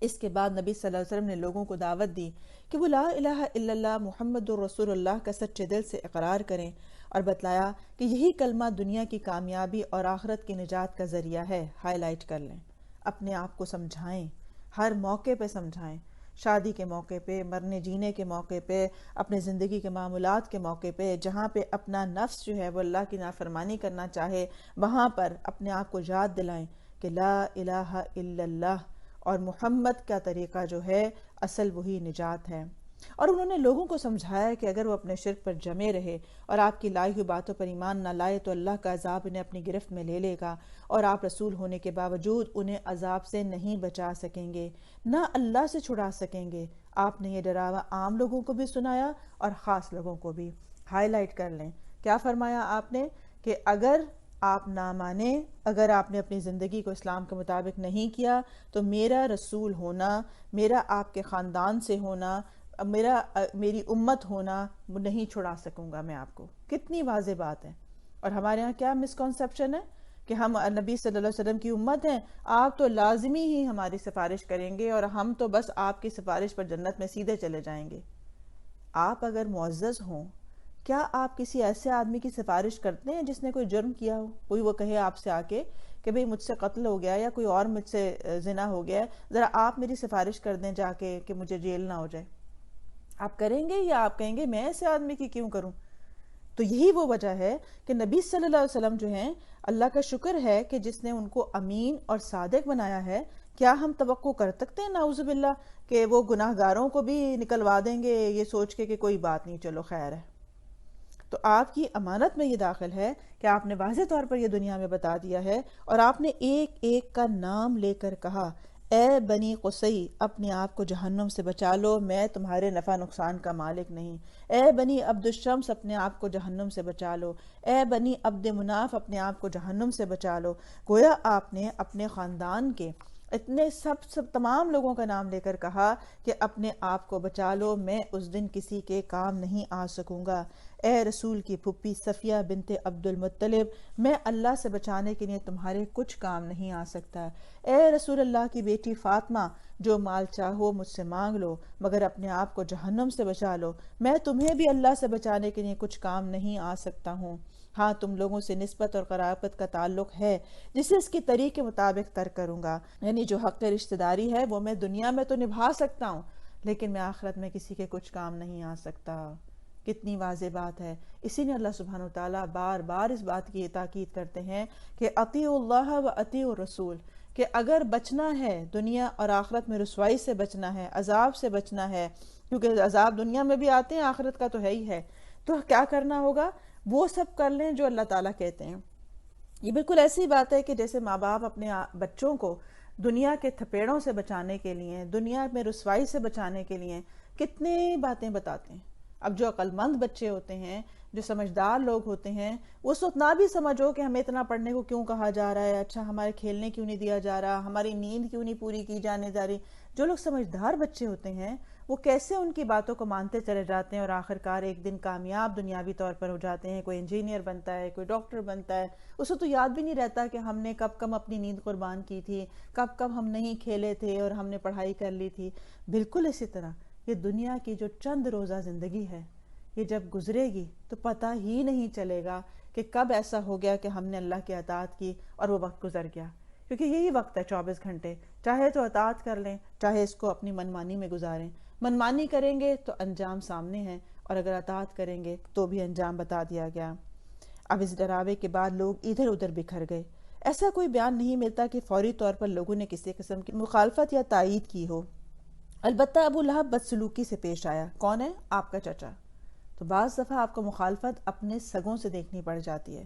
اس کے بعد نبی صلی اللہ علیہ وسلم نے لوگوں کو دعوت دی کہ وہ لا الہ الا اللہ محمد الرسول اللہ کا سچے دل سے اقرار کریں، اور بتلایا کہ یہی کلمہ دنیا کی کامیابی اور آخرت کی نجات کا ذریعہ ہے۔ ہائی لائٹ کر لیں، اپنے آپ کو سمجھائیں، ہر موقع پہ سمجھائیں، شادی کے موقع پہ، مرنے جینے کے موقع پہ، اپنے زندگی کے معمولات کے موقع پہ، جہاں پہ اپنا نفس جو ہے وہ اللہ کی نافرمانی کرنا چاہے، وہاں پر اپنے آپ کو یاد دلائیں کہ لا الہ الا اللہ اور محمد کا طریقہ جو ہے اصل وہی نجات ہے۔ اور انہوں نے لوگوں کو سمجھایا کہ اگر وہ اپنے شرک پر جمے رہے اور آپ کی لائی ہوئی باتوں پر ایمان نہ لائے تو اللہ کا عذاب انہیں اپنی گرفت میں لے لے گا، اور آپ رسول ہونے کے باوجود انہیں عذاب سے نہیں بچا سکیں گے، نہ اللہ سے چھڑا سکیں گے۔ آپ نے یہ ڈراوا عام لوگوں کو بھی سنایا اور خاص لوگوں کو بھی۔ ہائی لائٹ کر لیں، کیا فرمایا آپ نے کہ اگر آپ نہ مانیں، اگر آپ نے اپنی زندگی کو اسلام کے مطابق نہیں کیا تو میرا رسول ہونا، میرا آپ کے خاندان سے ہونا، میری امت ہونا نہیں چھڑا سکوں گا میں آپ کو۔ کتنی واضح بات ہے۔ اور ہمارے ہاں کیا مسکنسیپشن ہے کہ ہم نبی صلی اللہ علیہ وسلم کی امت ہیں، آپ تو لازمی ہی ہماری سفارش کریں گے اور ہم تو بس آپ کی سفارش پر جنت میں سیدھے چلے جائیں گے۔ آپ اگر معزز ہوں، کیا آپ کسی ایسے آدمی کی سفارش کرتے ہیں جس نے کوئی جرم کیا ہو؟ کوئی وہ کہے آپ سے آ کے کہ بھئی مجھ سے قتل ہو گیا یا کوئی اور مجھ سے زنا ہو گیا ہے، ذرا آپ میری سفارش کر دیں جا کے کہ مجھے جیل نہ ہو جائے، آپ کریں گے یا آپ کہیں گے میں ایسے آدمی کی کیوں کروں؟ تو یہی وہ وجہ ہے کہ نبی صلی اللہ علیہ وسلم جو ہیں، اللہ کا شکر ہے کہ جس نے ان کو امین اور صادق بنایا ہے کیا ہم توقع کر سکتے ہیں نعوذ باللہ کہ وہ گناہ گاروں کو بھی نکلوا دیں گے یہ سوچ کے کہ کوئی بات نہیں چلو خیر ہے؟ تو آپ کی امانت میں یہ داخل ہے کہ آپ نے واضح طور پر یہ دنیا میں بتا دیا ہے، اور آپ نے ایک ایک کا نام لے کر کہا اے بنی قصی اپنے آپ کو جہنم سے بچا لو، میں تمہارے نفع نقصان کا مالک نہیں۔ اے بنی عبد الشمس اپنے آپ کو جہنم سے بچا لو۔ اے بنی عبد مناف اپنے آپ کو جہنم سے بچا لو۔ گویا آپ نے اپنے خاندان کے اتنے سب تمام لوگوں کا نام لے کر کہا کہ اپنے آپ کو بچا لو، میں اس دن کسی کے کام نہیں آ سکوں گا۔ اے رسول کی پھپھی صفیہ بنت عبد المطلب، میں اللہ سے بچانے کے لیے تمہارے کچھ کام نہیں آ سکتا۔ اے رسول اللہ کی بیٹی فاطمہ، جو مال چاہو مجھ سے مانگ لو مگر اپنے آپ کو جہنم سے بچا لو، میں تمہیں بھی اللہ سے بچانے کے لیے کچھ کام نہیں آ سکتا ہوں۔ ہاں تم لوگوں سے نسبت اور قرابت کا تعلق ہے جسے اس کی طریق کے مطابق ترک کروں گا، یعنی جو حق رشتہ داری ہے وہ میں دنیا میں تو نبھا سکتا ہوں لیکن میں آخرت میں کسی کے کچھ کام نہیں آ سکتا۔ کتنی واضح بات ہے۔ اسی نے اللہ سبحانہ وتعالیٰ بار بار اس بات کی تاکید کرتے ہیں کہ اطیعوا اللہ و اطیعوا الرسول، کہ اگر بچنا ہے دنیا اور آخرت میں رسوائی سے بچنا ہے، عذاب سے بچنا ہے، کیونکہ عذاب دنیا میں بھی آتے ہیں آخرت کا تو ہے ہی ہے، تو کیا کرنا ہوگا؟ وہ سب کر لیں جو اللہ تعالیٰ کہتے ہیں۔ یہ بالکل ایسی بات ہے کہ جیسے ماں باپ اپنے بچوں کو دنیا کے تھپیڑوں سے بچانے کے لیے، دنیا میں رسوائی سے بچانے کے لیے کتنی باتیں بتاتے ہیں۔ اب جو عقل مند بچے ہوتے ہیں، جو سمجھدار لوگ ہوتے ہیں، وہ اس وقت نہ بھی سمجھو کہ ہمیں اتنا پڑھنے کو کیوں کہا جا رہا ہے، اچھا ہمارے کھیلنے کیوں نہیں دیا جا رہا، ہماری نیند کیوں نہیں پوری کی جانے جا رہی۔ جو لوگ سمجھدار بچے ہوتے ہیں وہ کیسے ان کی باتوں کو مانتے چلے جاتے ہیں اور آخرکار ایک دن کامیاب دنیاوی طور پر ہو جاتے ہیں، کوئی انجینئر بنتا ہے، کوئی ڈاکٹر بنتا ہے، اسے تو یاد بھی نہیں رہتا کہ ہم نے کب کب اپنی نیند قربان کی تھی، کب کب ہم نہیں کھیلے تھے اور ہم نے پڑھائی کر لی تھی۔ بالکل اسی طرح یہ دنیا کی جو چند روزہ زندگی ہے، یہ جب گزرے گی تو پتہ ہی نہیں چلے گا کہ کب ایسا ہو گیا کہ ہم نے اللہ کی اطاعت کی اور وہ وقت گزر گیا، کیونکہ یہی وقت ہے 24 گھنٹے، چاہے تو اطاعت کر لیں، چاہے اس کو اپنی منمانی میں گزاریں۔ منمانی کریں گے تو انجام سامنے ہے، اور اگر اطاعت کریں گے تو بھی انجام بتا دیا گیا۔ اب اس ڈراوے کے بعد لوگ ادھر ادھر بکھر گئے۔ ایسا کوئی بیان نہیں ملتا کہ فوری طور پر لوگوں نے کسی قسم کی مخالفت یا تائید کی ہو، البتہ ابو لہب بدسلوکی سے پیش آیا۔ کون ہے؟ آپ کا چچا۔ تو بعض دفعہ آپ کو مخالفت اپنے سگوں سے دیکھنی پڑ جاتی ہے۔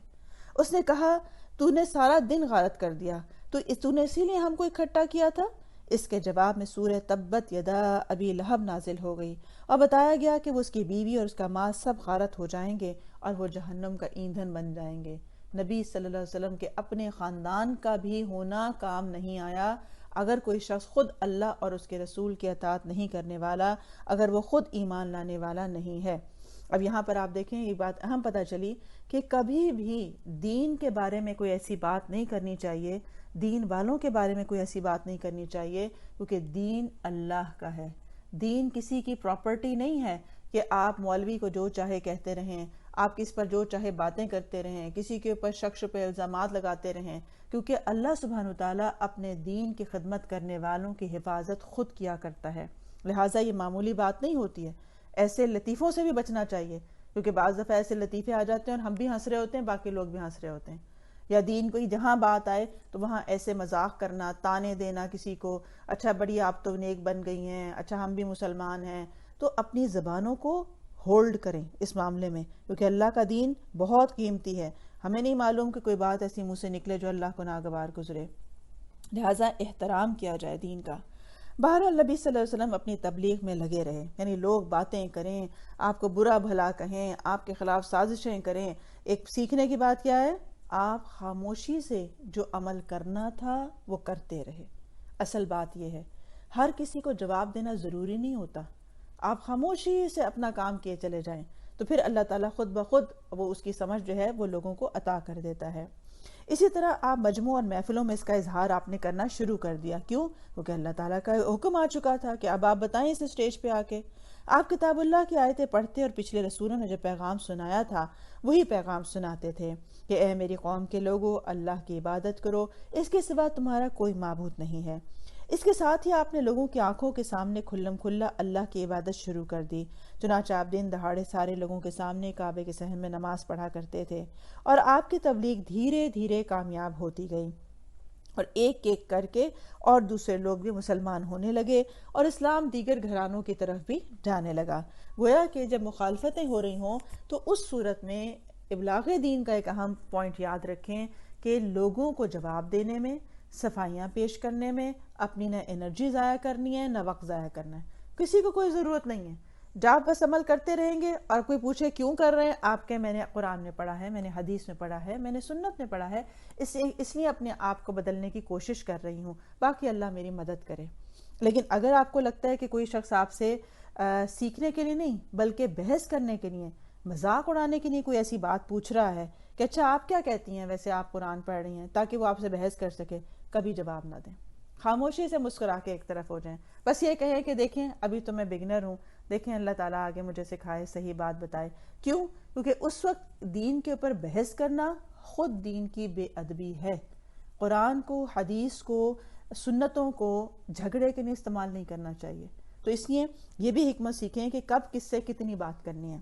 اس نے کہا تو نے سارا دن غارت کر دیا، تو نے اسی لیے ہم کو اکٹھا کیا تھا؟ اس کے جواب میں سورہ تبت یدا ابی لہب نازل ہو گئی اور بتایا گیا کہ وہ اس کی بیوی اور اس کا مال سب غارت ہو جائیں گے اور وہ جہنم کا ایندھن بن جائیں گے۔ نبی صلی اللہ علیہ وسلم کے اپنے خاندان کا بھی ہونا کام نہیں آیا اگر کوئی شخص خود اللہ اور اس کے رسول کی اطاعت نہیں کرنے والا، اگر وہ خود ایمان لانے والا نہیں ہے۔ اب یہاں پر آپ دیکھیں یہ بات اہم پتہ چلی کہ کبھی بھی دین کے بارے میں کوئی ایسی بات نہیں کرنی چاہیے، دین والوں کے بارے میں کوئی ایسی بات نہیں کرنی چاہیے، کیونکہ دین اللہ کا ہے۔ دین کسی کی پراپرٹی نہیں ہے کہ آپ مولوی کو جو چاہے کہتے رہیں، آپ کس پر جو چاہے باتیں کرتے رہیں، کسی کے اوپر شخص پہ الزامات لگاتے رہیں، کیونکہ اللہ سبحانہ وتعالیٰ اپنے دین کی خدمت کرنے والوں کی حفاظت خود کیا کرتا ہے، لہٰذا یہ معمولی بات نہیں ہوتی ہے۔ ایسے لطیفوں سے بھی بچنا چاہیے، کیونکہ بعض دفعہ ایسے لطیفے آ جاتے ہیں اور ہم بھی ہنس رہے ہوتے ہیں، باقی لوگ بھی ہنس رہے ہوتے ہیں، یا دین کوئی جہاں بات آئے تو وہاں ایسے مذاق کرنا، تانے دینا کسی کو، اچھا بڑی آپ تو نیک بن گئی ہیں، اچھا ہم بھی مسلمان ہیں۔ تو اپنی زبانوں کو ہولڈ کریں اس معاملے میں، کیونکہ اللہ کا دین بہت قیمتی ہے، ہمیں نہیں معلوم کہ کوئی بات ایسی منہ سے نکلے جو اللہ کو ناگوار گزرے، لہٰذا احترام کیا جائے دین کا۔ بہرحال نبی صلی اللہ علیہ وسلم اپنی تبلیغ میں لگے رہے، یعنی لوگ باتیں کریں، آپ کو برا بھلا کہیں، آپ کے خلاف سازشیں کریں، ایک سیکھنے کی بات کیا ہے؟ آپ خاموشی سے جو عمل کرنا تھا وہ کرتے رہے۔ اصل بات یہ ہے ہر کسی کو جواب دینا ضروری نہیں ہوتا، آپ خاموشی سے اپنا کام کیے چلے جائیں تو پھر اللہ تعالیٰ خود بخود وہ اس کی سمجھ جو ہے وہ لوگوں کو عطا کر دیتا ہے۔ اسی طرح آپ مجموع اور محفلوں میں اس کا اظہار آپ نے کرنا شروع کر دیا۔ کیوں؟ کیونکہ اللہ تعالیٰ کا حکم آ چکا تھا کہ اب آپ بتائیں اس اسٹیج پہ آ کے۔ آپ کتاب اللہ کی آیتیں پڑھتے اور پچھلے رسولوں نے جو پیغام سنایا تھا وہی پیغام سناتے تھے کہ اے میری قوم کے لوگو، اللہ کی عبادت کرو، اس کے سوا تمہارا کوئی معبود نہیں ہے۔ اس کے ساتھ ہی آپ نے لوگوں کی آنکھوں کے سامنے کھلم کھلا اللہ کی عبادت شروع کر دی، چنانچہ آپ دن دہاڑے سارے لوگوں کے سامنے کعبے کے صحن میں نماز پڑھا کرتے تھے، اور آپ کی تبلیغ دھیرے دھیرے کامیاب ہوتی گئی۔ اور ایک ایک کر کے اور دوسرے لوگ بھی مسلمان ہونے لگے اور اسلام دیگر گھرانوں کی طرف بھی جانے لگا۔ گویا کہ جب مخالفتیں ہو رہی ہوں تو اس صورت میں ابلاغ دین کا ایک اہم پوائنٹ یاد رکھیں کہ لوگوں کو جواب دینے میں، صفائیاں پیش کرنے میں اپنی نہ انرجی ضائع کرنی ہے نہ وقت ضائع کرنا ہے، کسی کو کوئی ضرورت نہیں ہے۔ جب بس عمل کرتے رہیں گے اور کوئی پوچھے کیوں کر رہے ہیں، آپ کے میں نے قرآن میں پڑھا ہے، میں نے حدیث میں پڑھا ہے، میں نے سنت میں پڑھا ہے، اس لیے اپنے آپ کو بدلنے کی کوشش کر رہی ہوں، باقی اللہ میری مدد کرے۔ لیکن اگر آپ کو لگتا ہے کہ کوئی شخص آپ سے سیکھنے کے لیے نہیں بلکہ بحث کرنے کے لیے، مذاق اڑانے کے لیے کوئی ایسی بات پوچھ رہا ہے کہ اچھا آپ کیا کہتی ہیں، ویسے آپ قرآن پڑھ رہی ہیں، تاکہ وہ آپ سے بحث کر سکے، کبھی جواب نہ دیں، خاموشی سے مسکرا کے ایک طرف ہو جائیں، بس یہ کہیں کہ دیکھیں ابھی تو میں بگنر ہوں، دیکھیں اللہ تعالیٰ آگے مجھے سکھائے، صحیح بات بتائے۔ کیوں؟ کیونکہ اس وقت دین کے اوپر بحث کرنا خود دین کی بے ادبی ہے۔ قرآن کو، حدیث کو، سنتوں کو جھگڑے کے لیے استعمال نہیں کرنا چاہیے۔ تو اس لیے یہ بھی حکمت سیکھیں کہ کب کس سے کتنی بات کرنی ہے۔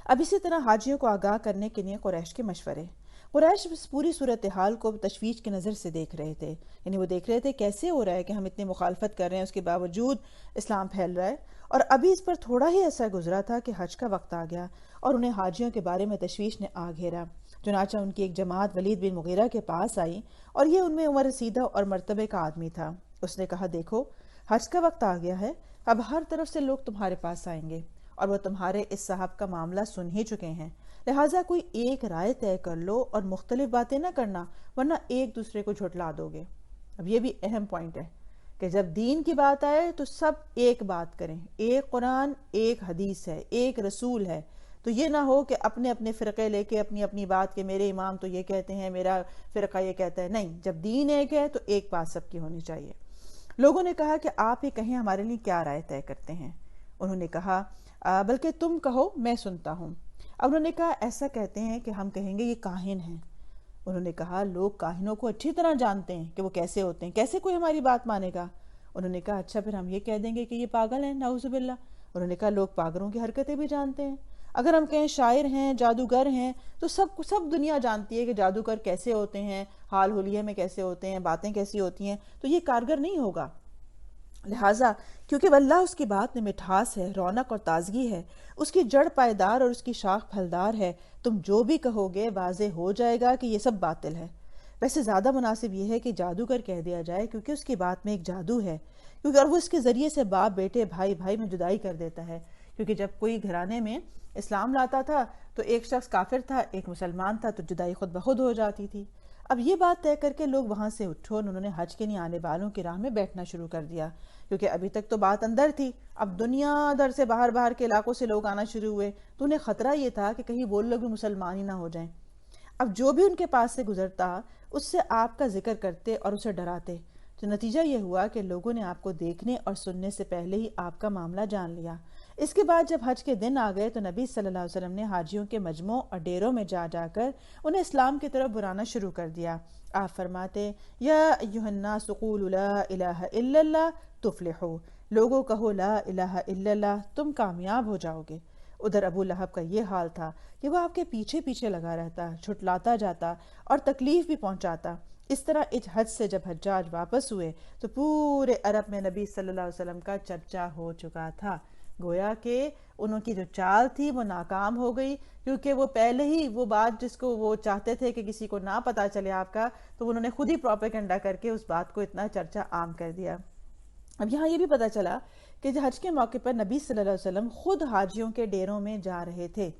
اب اسی طرح حاجیوں کو آگاہ کرنے کے لیے قریش کے مشورے۔ قریش اس پوری صورتحال کو تشویش کی نظر سے دیکھ رہے تھے، یعنی وہ دیکھ رہے تھے کیسے ہو رہا ہے کہ ہم اتنی مخالفت کر رہے ہیں، اس کے باوجود اسلام پھیل رہا ہے، اور ابھی اس پر تھوڑا ہی عرصہ گزرا تھا کہ حج کا وقت آ گیا اور انہیں حاجیوں کے بارے میں تشویش نے آ گھیرا۔ چنانچہ ان کی ایک جماعت ولید بن مغیرہ کے پاس آئی اور یہ ان میں عمر رسیدہ اور مرتبے کا آدمی تھا۔ اس نے کہا دیکھو حج کا وقت آ گیا ہے، اب ہر طرف سے لوگ تمہارے پاس آئیں گے اور وہ تمہارے اس صاحب کا معاملہ سن ہی چکے ہیں، لہٰذا کوئی ایک رائے طے کر لو اور مختلف باتیں نہ کرنا، ورنہ ایک دوسرے کو جھٹلا دو گے۔ اب یہ بھی اہم پوائنٹ ہے کہ جب دین کی بات آئے تو سب ایک بات کریں، ایک قرآن، ایک حدیث ہے، ایک رسول ہے، تو یہ نہ ہو کہ اپنے اپنے فرقے لے کے اپنی اپنی بات کہ میرے امام تو یہ کہتے ہیں، میرا فرقہ یہ کہتا ہے۔ نہیں، جب دین ایک ہے تو ایک بات سب کی ہونی چاہیے۔ لوگوں نے کہا کہ آپ ہی کہیں ہمارے لیے کیا رائے طے کرتے ہیں۔ انہوں نے کہا بلکہ تم کہو، میں سنتا ہوں۔ اب انہوں نے کہا ایسا کہتے ہیں کہ ہم کہیں گے یہ کاہن ہیں۔ انہوں نے کہا لوگ کاہنوں کو اچھی طرح جانتے ہیں کہ وہ کیسے ہوتے ہیں، کیسے کوئی ہماری بات مانے گا۔ انہوں نے کہا اچھا پھر ہم یہ کہہ دیں گے کہ یہ پاگل ہیں، نعوذ باللہ۔ انہوں نے کہا لوگ پاگلوں کی حرکتیں بھی جانتے ہیں۔ اگر ہم کہیں شاعر ہیں، جادوگر ہیں، تو سب دنیا جانتی ہے کہ جادوگر کیسے ہوتے ہیں، حال حلیے میں کیسے ہوتے ہیں، باتیں کیسی ہوتی ہیں، تو یہ کارگر نہیں ہوگا۔ لہٰذا کیونکہ واللہ اس کی بات میں مٹھاس ہے، رونق اور تازگی ہے، اس کی جڑ پائیدار اور اس کی شاخ پھلدار ہے، تم جو بھی کہو گے واضح ہو جائے گا کہ یہ سب باطل ہے۔ ویسے زیادہ مناسب یہ ہے کہ جادوگر کہہ دیا جائے، کیونکہ اس کی بات میں ایک جادو ہے، کیونکہ اور وہ اس کے ذریعے سے باپ بیٹے بھائی بھائی میں جدائی کر دیتا ہے، کیونکہ جب کوئی گھرانے میں اسلام لاتا تھا تو ایک شخص کافر تھا، ایک مسلمان تھا، تو جدائی خود بخود ہو جاتی تھی۔ اب یہ بات طے کر کے لوگ وہاں سے اٹھو اور انہوں نے حج کے لیے آنے والوں کی راہ میں بیٹھنا شروع کر دیا، کیونکہ ابھی تک تو بات اندر تھی، اب دنیا در سے باہر کے علاقوں سے لوگ آنا شروع ہوئے، تو انہیں خطرہ یہ تھا کہ کہیں وہ لوگ بھی مسلمان ہی نہ ہو جائیں۔ اب جو بھی ان کے پاس سے گزرتا اس سے آپ کا ذکر کرتے اور اسے ڈراتے، تو نتیجہ یہ ہوا کہ لوگوں نے آپ کو دیکھنے اور سننے سے پہلے ہی آپ کا معاملہ جان لیا۔ اس کے بعد جب حج کے دن آ گئے تو نبی صلی اللہ علیہ وسلم نے حاجیوں کے مجمعوں اور ڈیروں میں جا کر انہیں اسلام کی طرف بلانا شروع کر دیا۔ آپ فرماتے یا ایھا الناس قولوا لا الہ الا اللہ تفلحوا، لوگوں کہو لا الہ الا اللہ، تم کامیاب ہو جاؤ گے۔ ادھر ابو لہب کا یہ حال تھا کہ وہ آپ کے پیچھے پیچھے لگا رہتا، چھٹلاتا جاتا اور تکلیف بھی پہنچاتا۔ اس طرح حج سے جب حجاج واپس ہوئے تو پورے عرب میں نبی صلی اللہ علیہ وسلم کا چرچا ہو چکا تھا۔ گویا کہ انہوں کی جو چال تھی وہ ناکام ہو گئی، کیونکہ وہ پہلے ہی وہ بات جس کو وہ چاہتے تھے کہ کسی کو نہ پتہ چلے آپ کا، تو انہوں نے خود ہی پروپیگنڈا کر کے اس بات کو اتنا چرچا عام کر دیا۔ اب یہاں یہ بھی پتہ چلا کہ حج کے موقع پر نبی صلی اللہ علیہ وسلم خود حاجیوں کے ڈیروں میں جا رہے تھے۔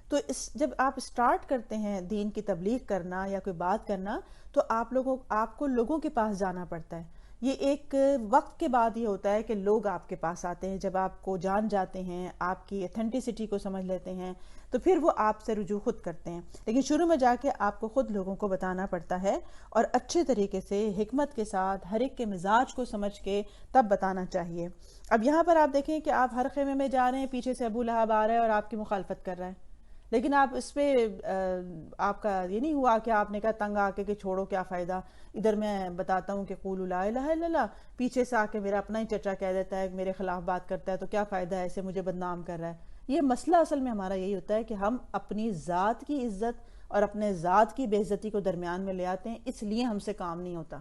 تو جب آپ سٹارٹ کرتے ہیں دین کی تبلیغ کرنا یا کوئی بات کرنا تو آپ کو لوگوں کے پاس جانا پڑتا ہے۔ یہ ایک وقت کے بعد یہ ہوتا ہے کہ لوگ آپ کے پاس آتے ہیں، جب آپ کو جان جاتے ہیں، آپ کی ایتھینٹسٹی کو سمجھ لیتے ہیں، تو پھر وہ آپ سے رجوع خود کرتے ہیں۔ لیکن شروع میں جا کے آپ کو خود لوگوں کو بتانا پڑتا ہے، اور اچھے طریقے سے حکمت کے ساتھ ہر ایک کے مزاج کو سمجھ کے تب بتانا چاہیے۔ اب یہاں پر آپ دیکھیں کہ آپ ہر خیمے میں جا رہے ہیں، پیچھے سے ابو لہب آ رہا ہے اور آپ کی مخالفت کر رہا ہے، لیکن آپ اس پہ آپ کا یہ نہیں ہوا کہ آپ نے کہا تنگ آ کے کہ چھوڑو کیا فائدہ، ادھر میں بتاتا ہوں کہ قولوا لا الہ الا اللہ، پیچھے سے آ کے میرا اپنا ہی چچا کہہ دیتا ہے، میرے خلاف بات کرتا ہے، تو کیا فائدہ ہے، اسے مجھے بدنام کر رہا ہے۔ یہ مسئلہ اصل میں ہمارا یہی ہوتا ہے کہ ہم اپنی ذات کی عزت اور اپنے ذات کی بے عزتی کو درمیان میں لے آتے ہیں، اس لیے ہم سے کام نہیں ہوتا۔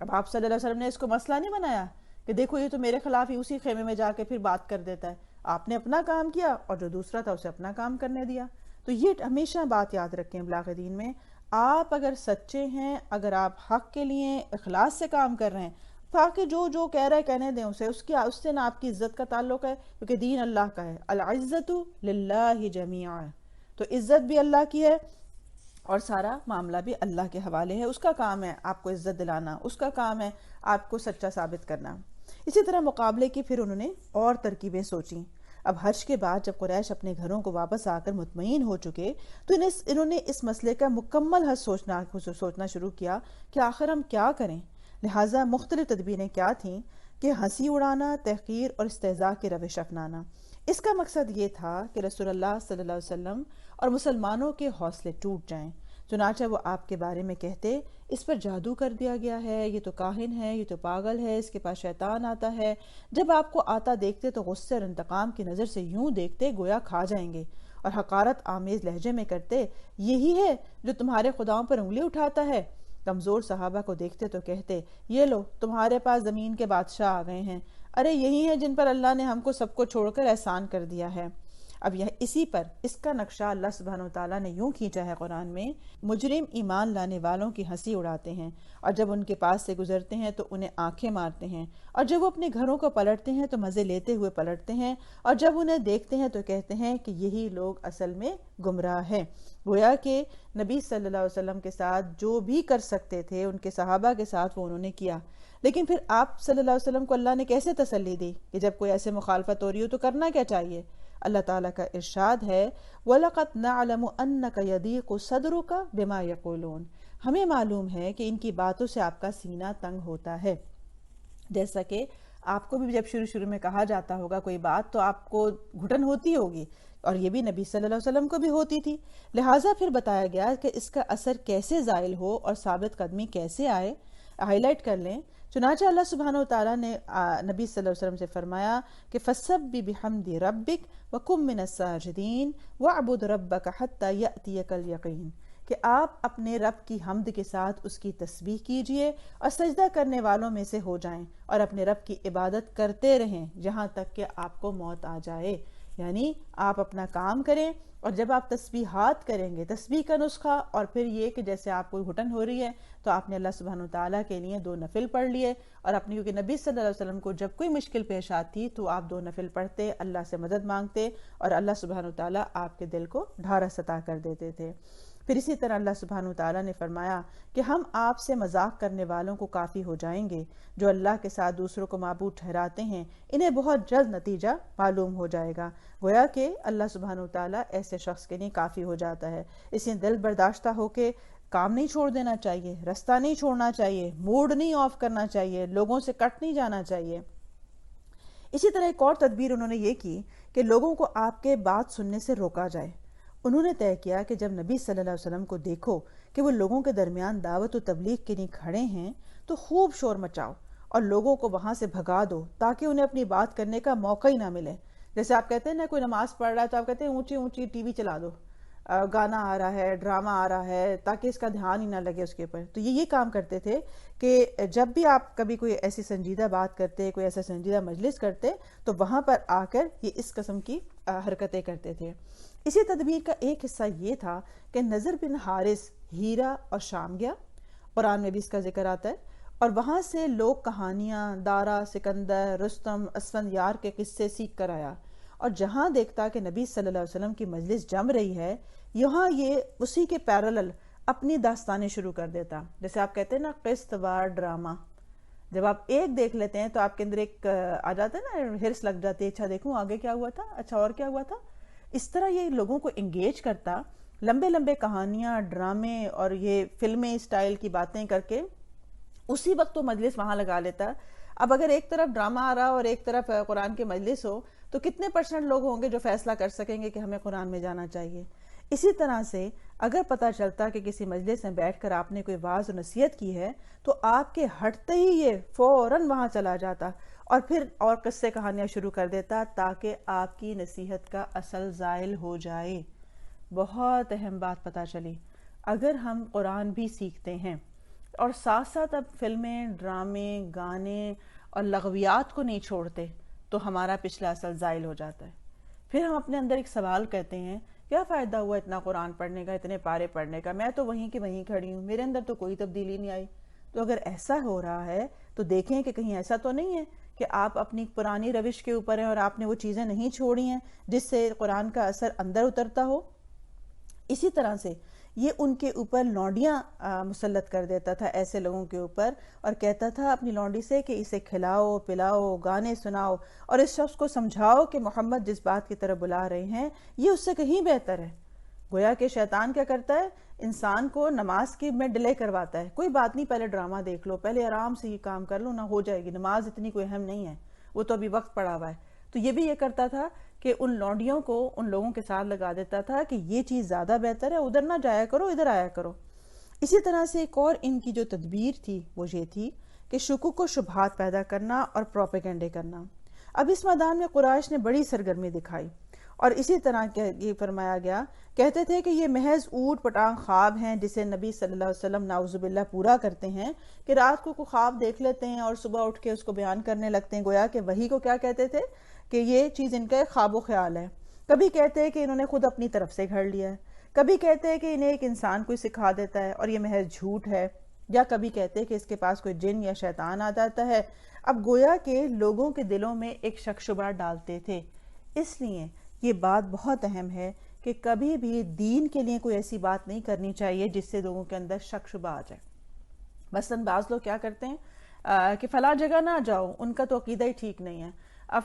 اب آپ صلی اللہ علیہ وسلم نے اس کو مسئلہ نہیں بنایا کہ دیکھو یہ تو میرے خلاف ہی اسی خیمے میں جا کے پھر بات کر دیتا ہے، آپ نے اپنا کام کیا اور جو دوسرا تھا اسے اپنا کام کرنے دیا۔ تو یہ ہمیشہ بات یاد رکھیں بلاغ دین میں، آپ اگر سچے ہیں، اگر آپ حق کے لیے اخلاص سے کام کر رہے ہیں، تاکہ جو کہہ رہا ہے کہنے دیں اسے، اس سے نہ آپ کی عزت کا تعلق ہے، کیونکہ دین اللہ کا ہے، العزت للہ جمیعا، تو عزت بھی اللہ کی ہے اور سارا معاملہ بھی اللہ کے حوالے ہے، اس کا کام ہے آپ کو عزت دلانا، اس کا کام ہے آپ کو سچا ثابت کرنا۔ اسی طرح مقابلے کی پھر انہوں نے اور ترکیبیں سوچیں۔ اب حج کے بعد جب قریش اپنے گھروں کو واپس آ کر مطمئن ہو چکے تو انہوں نے اس مسئلے کا مکمل حل سوچنا شروع کیا کہ آخر ہم کیا کریں۔ لہٰذا مختلف تدبیریں کیا تھیں کہ ہنسی اڑانا، تحقیر اور استہزاء کی روش اپنانا۔ اس کا مقصد یہ تھا کہ رسول اللہ صلی اللہ علیہ وسلم اور مسلمانوں کے حوصلے ٹوٹ جائیں، چنانچہ وہ آپ کے بارے میں کہتے اس پر جادو کر دیا گیا ہے، یہ تو کاہن ہے، یہ تو پاگل ہے، اس کے پاس شیطان آتا ہے۔ جب آپ کو آتا دیکھتے تو غصے اور انتقام کی نظر سے یوں دیکھتے گویا کھا جائیں گے، اور حقارت آمیز لہجے میں کرتے یہی ہے جو تمہارے خداؤں پر انگلی اٹھاتا ہے۔ کمزور صحابہ کو دیکھتے تو کہتے یہ لو تمہارے پاس زمین کے بادشاہ آ گئے ہیں، ارے یہی ہیں جن پر اللہ نے ہم کو سب کو چھوڑ کر احسان کر دیا ہے۔ اب یہ اسی پر اس کا نقشہ اللہ سبحانہ وتعالیٰ نے یوں کھینچا ہے قرآن میں، مجرم ایمان لانے والوں کی ہنسی اڑاتے ہیں، اور جب ان کے پاس سے گزرتے ہیں تو انہیں آنکھیں مارتے ہیں، اور جب وہ اپنے گھروں کو پلٹتے ہیں تو مزے لیتے ہوئے پلٹتے ہیں، اور جب انہیں دیکھتے ہیں تو کہتے ہیں کہ یہی لوگ اصل میں گمراہ ہیں۔ گویا کہ نبی صلی اللہ علیہ وسلم کے ساتھ جو بھی کر سکتے تھے ان کے صحابہ کے ساتھ وہ انہوں نے کیا، لیکن پھر آپ صلی اللہ علیہ وسلم کو اللہ نے کیسے تسلی دی کہ جب کوئی ایسے مخالفت ہو رہی ہو تو کرنا کیا چاہیے؟ اللہ تعالیٰ کا ارشاد ہے وَلَقَدْ نَعْلَمُ أَنَّكَ يَضِيقُ صَدْرُكَ بِمَا يَقُولُونَ، ہمیں معلوم ہے کہ ان کی باتوں سے آپ کا سینہ تنگ ہوتا ہے۔ جیسا کہ آپ کو بھی جب شروع میں کہا جاتا ہوگا کوئی بات تو آپ کو گھٹن ہوتی ہوگی، اور یہ بھی نبی صلی اللہ علیہ وسلم کو بھی ہوتی تھی، لہٰذا پھر بتایا گیا کہ اس کا اثر کیسے زائل ہو اور ثابت قدمی کیسے آئے۔ ہائی لائٹ کر لیں، چنانچہ اللہ سبحانہ وتعالیٰ نے نبی صلی اللہ علیہ وسلم سے فرمایا کہ فَسَبِّحْ بِحَمْدِ رَبِّكَ وَكُن مِّنَ السَّاجِدِينَ وَاعْبُدْ رَبَّكَ حَتَّى يَأْتِيَكَ الْيَقِينُ، کہ آپ اپنے رب کی حمد کے ساتھ اس کی تسبیح کیجئے اور سجدہ کرنے والوں میں سے ہو جائیں، اور اپنے رب کی عبادت کرتے رہیں جہاں تک کہ آپ کو موت آ جائے۔ یعنی آپ اپنا کام کریں، اور جب آپ تسبیحات کریں گے، تسبیح کا نسخہ، اور پھر یہ کہ جیسے آپ کو گھٹن ہو رہی ہے تو آپ نے اللہ سبحانہ وتعالیٰ کے لیے 2 نفل پڑھ لیے، اور اپنی کیونکہ نبی صلی اللہ علیہ وسلم کو جب کوئی مشکل پیش آتی تو آپ 2 نفل پڑھتے، اللہ سے مدد مانگتے، اور اللہ سبحانہ وتعالیٰ آپ کے دل کو ڈھارس عطا کر دیتے تھے۔ پھر اسی طرح اللہ سبحانہ وتعالیٰ نے فرمایا کہ ہم آپ سے مذاق کرنے والوں کو کافی ہو جائیں گے، جو اللہ کے ساتھ دوسروں کو معبود ٹھہراتے ہیں انہیں بہت جلد نتیجہ معلوم ہو جائے گا۔ گویا کہ اللہ سبحانہ وتعالیٰ ایسے شخص کے لیے کافی ہو جاتا ہے، اس لیے دل برداشتہ ہو کے کام نہیں چھوڑ دینا چاہیے، رستہ نہیں چھوڑنا چاہیے، موڈ نہیں آف کرنا چاہیے، لوگوں سے کٹ نہیں جانا چاہیے۔ اسی طرح ایک اور تدبیر انہوں نے یہ کی کہ لوگوں کو آپ کے بات سننے سے روکا جائے۔ انہوں نے طے کیا کہ جب نبی صلی اللہ علیہ وسلم کو دیکھو کہ وہ لوگوں کے درمیان دعوت و تبلیغ کے لیے کھڑے ہیں تو خوب شور مچاؤ اور لوگوں کو وہاں سے بھگا دو تاکہ انہیں اپنی بات کرنے کا موقع ہی نہ ملے۔ جیسے آپ کہتے ہیں نا کوئی نماز پڑھ رہا ہے تو آپ کہتے ہیں اونچی اونچی ٹی وی چلا دو، گانا آ رہا ہے، ڈرامہ آ رہا ہے، تاکہ اس کا دھیان ہی نہ لگے اس کے اوپر۔ تو یہ کام کرتے تھے کہ جب بھی آپ کبھی کوئی ایسی سنجیدہ بات کرتے، کوئی ایسا سنجیدہ مجلس کرتے تو وہاں پر آ کر یہ اس قسم کی حرکتیں کرتے تھے۔ اسی تدبیر کا ایک حصہ یہ تھا کہ نضر بن حارث ہیرا اور شام گیا، قرآن میں بھی اس کا ذکر آتا ہے، اور وہاں سے لوگ کہانیاں دارا، سکندر، رستم، اسفندیار کے قصے سیکھ کر آیا، اور جہاں دیکھتا کہ نبی صلی اللہ علیہ وسلم کی مجلس جم رہی ہے یہاں یہ اسی کے پیرالل اپنی داستانیں شروع کر دیتا۔ جیسے آپ کہتے ہیں نا قسط وار ڈرامہ، جب آپ ایک دیکھ لیتے ہیں تو آپ کے اندر ایک آ جاتا ہے نا، ہرس لگ جاتی ہے، اچھا دیکھوں آگے کیا ہوا تھا، اچھا اور کیا ہوا تھا۔ اس طرح یہ لوگوں کو انگیج کرتا، لمبے لمبے کہانیاں، ڈرامے اور یہ فلمی اسٹائل کی باتیں کر کے اسی وقت وہ مجلس وہاں لگا لیتا۔ اب اگر ایک طرف ڈرامہ آ رہا اور ایک طرف قرآن کی مجلس ہو تو کتنے % لوگ ہوں گے جو فیصلہ کر سکیں گے کہ ہمیں قرآن میں جانا چاہیے؟ اسی طرح سے اگر پتہ چلتا کہ کسی مجلس میں بیٹھ کر آپ نے کوئی واعظ و نصیحت کی ہے تو آپ کے ہٹتے ہی یہ فوراً وہاں چلا جاتا اور پھر اور قصے کہانیاں شروع کر دیتا تاکہ آپ کی نصیحت کا اصل زائل ہو جائے۔ بہت اہم بات پتہ چلی. اگر ہم قرآن بھی سیکھتے ہیں اور ساتھ ساتھ اب فلمیں، ڈرامے، گانے اور لغویات کو نہیں چھوڑتے تو ہمارا پچھلا اصل زائل ہو جاتا ہے. پھر ہم اپنے اندر ایک سوال کرتے ہیں، کیا فائدہ ہوا اتنا قرآن پڑھنے کا، اتنے پارے پڑھنے کا، میں تو وہیں کی وہیں کھڑی ہوں، میرے اندر تو کوئی تبدیلی نہیں آئی. تو اگر ایسا ہو رہا ہے تو دیکھیں کہ کہیں ایسا تو نہیں ہے کہ آپ اپنی پرانی روش کے اوپر ہیں اور آپ نے وہ چیزیں نہیں چھوڑی ہیں جس سے قرآن کا اثر اندر اترتا ہو. اسی طرح سے یہ ان کے اوپر لونڈیاں مسلط کر دیتا تھا، ایسے لوگوں کے اوپر، اور کہتا تھا اپنی لونڈی سے کہ اسے کھلاؤ پلاؤ، گانے سناؤ اور اس شخص کو سمجھاؤ کہ محمد جس بات کی طرف بلا رہے ہیں یہ اس سے کہیں بہتر ہے. گویا کہ شیطان کیا کرتا ہے، انسان کو نماز کی میں ڈیلے کرواتا ہے. کوئی بات نہیں، پہلے ڈرامہ دیکھ لو، پہلے آرام سے یہ کام کر لو، نہ ہو جائے گی، نماز اتنی کوئی اہم نہیں ہے، وہ تو ابھی وقت پڑا ہوا ہے. تو یہ بھی یہ کرتا تھا کہ ان لونڈیوں کو ان لوگوں کے ساتھ لگا دیتا تھا کہ یہ چیز زیادہ بہتر ہے، ادھر نہ جایا کرو، ادھر آیا کرو. اسی طرح سے ایک اور ان کی جو تدبیر تھی وہ یہ تھی کہ شکوک و شبہات پیدا کرنا اور پروپیگنڈے کرنا. اب اس میدان میں قریش نے بڑی سرگرمی دکھائی اور اسی طرح یہ فرمایا گیا، کہتے تھے کہ یہ محض اوٹ پٹانگ خواب ہیں جسے نبی صلی اللہ علیہ وسلم نعوذ باللہ پورا کرتے ہیں، کہ رات کو خواب دیکھ لیتے ہیں اور صبح اٹھ کے اس کو بیان کرنے لگتے ہیں. گویا کہ وحی کو کیا کہتے تھے کہ یہ چیز ان کا خواب و خیال ہے. کبھی کہتے ہیں کہ انہوں نے خود اپنی طرف سے گھڑ لیا ہے، کبھی کہتے ہیں کہ انہیں ایک انسان کوئی سکھا دیتا ہے اور یہ محض جھوٹ ہے، یا کبھی کہتے ہیں کہ اس کے پاس کوئی جن یا شیطان آ جاتا ہے. اب گویا کہ لوگوں کے دلوں میں ایک شک شبہ ڈالتے تھے. اس لیے یہ بات بہت اہم ہے کہ کبھی بھی دین کے لیے کوئی ایسی بات نہیں کرنی چاہیے جس سے لوگوں کے اندر شک شبہ آ جائے. مثلاً بعض لوگ کیا کرتے ہیں کہ فلاں جگہ نہ جاؤ، ان کا تو عقیدہ ہی ٹھیک نہیں ہے،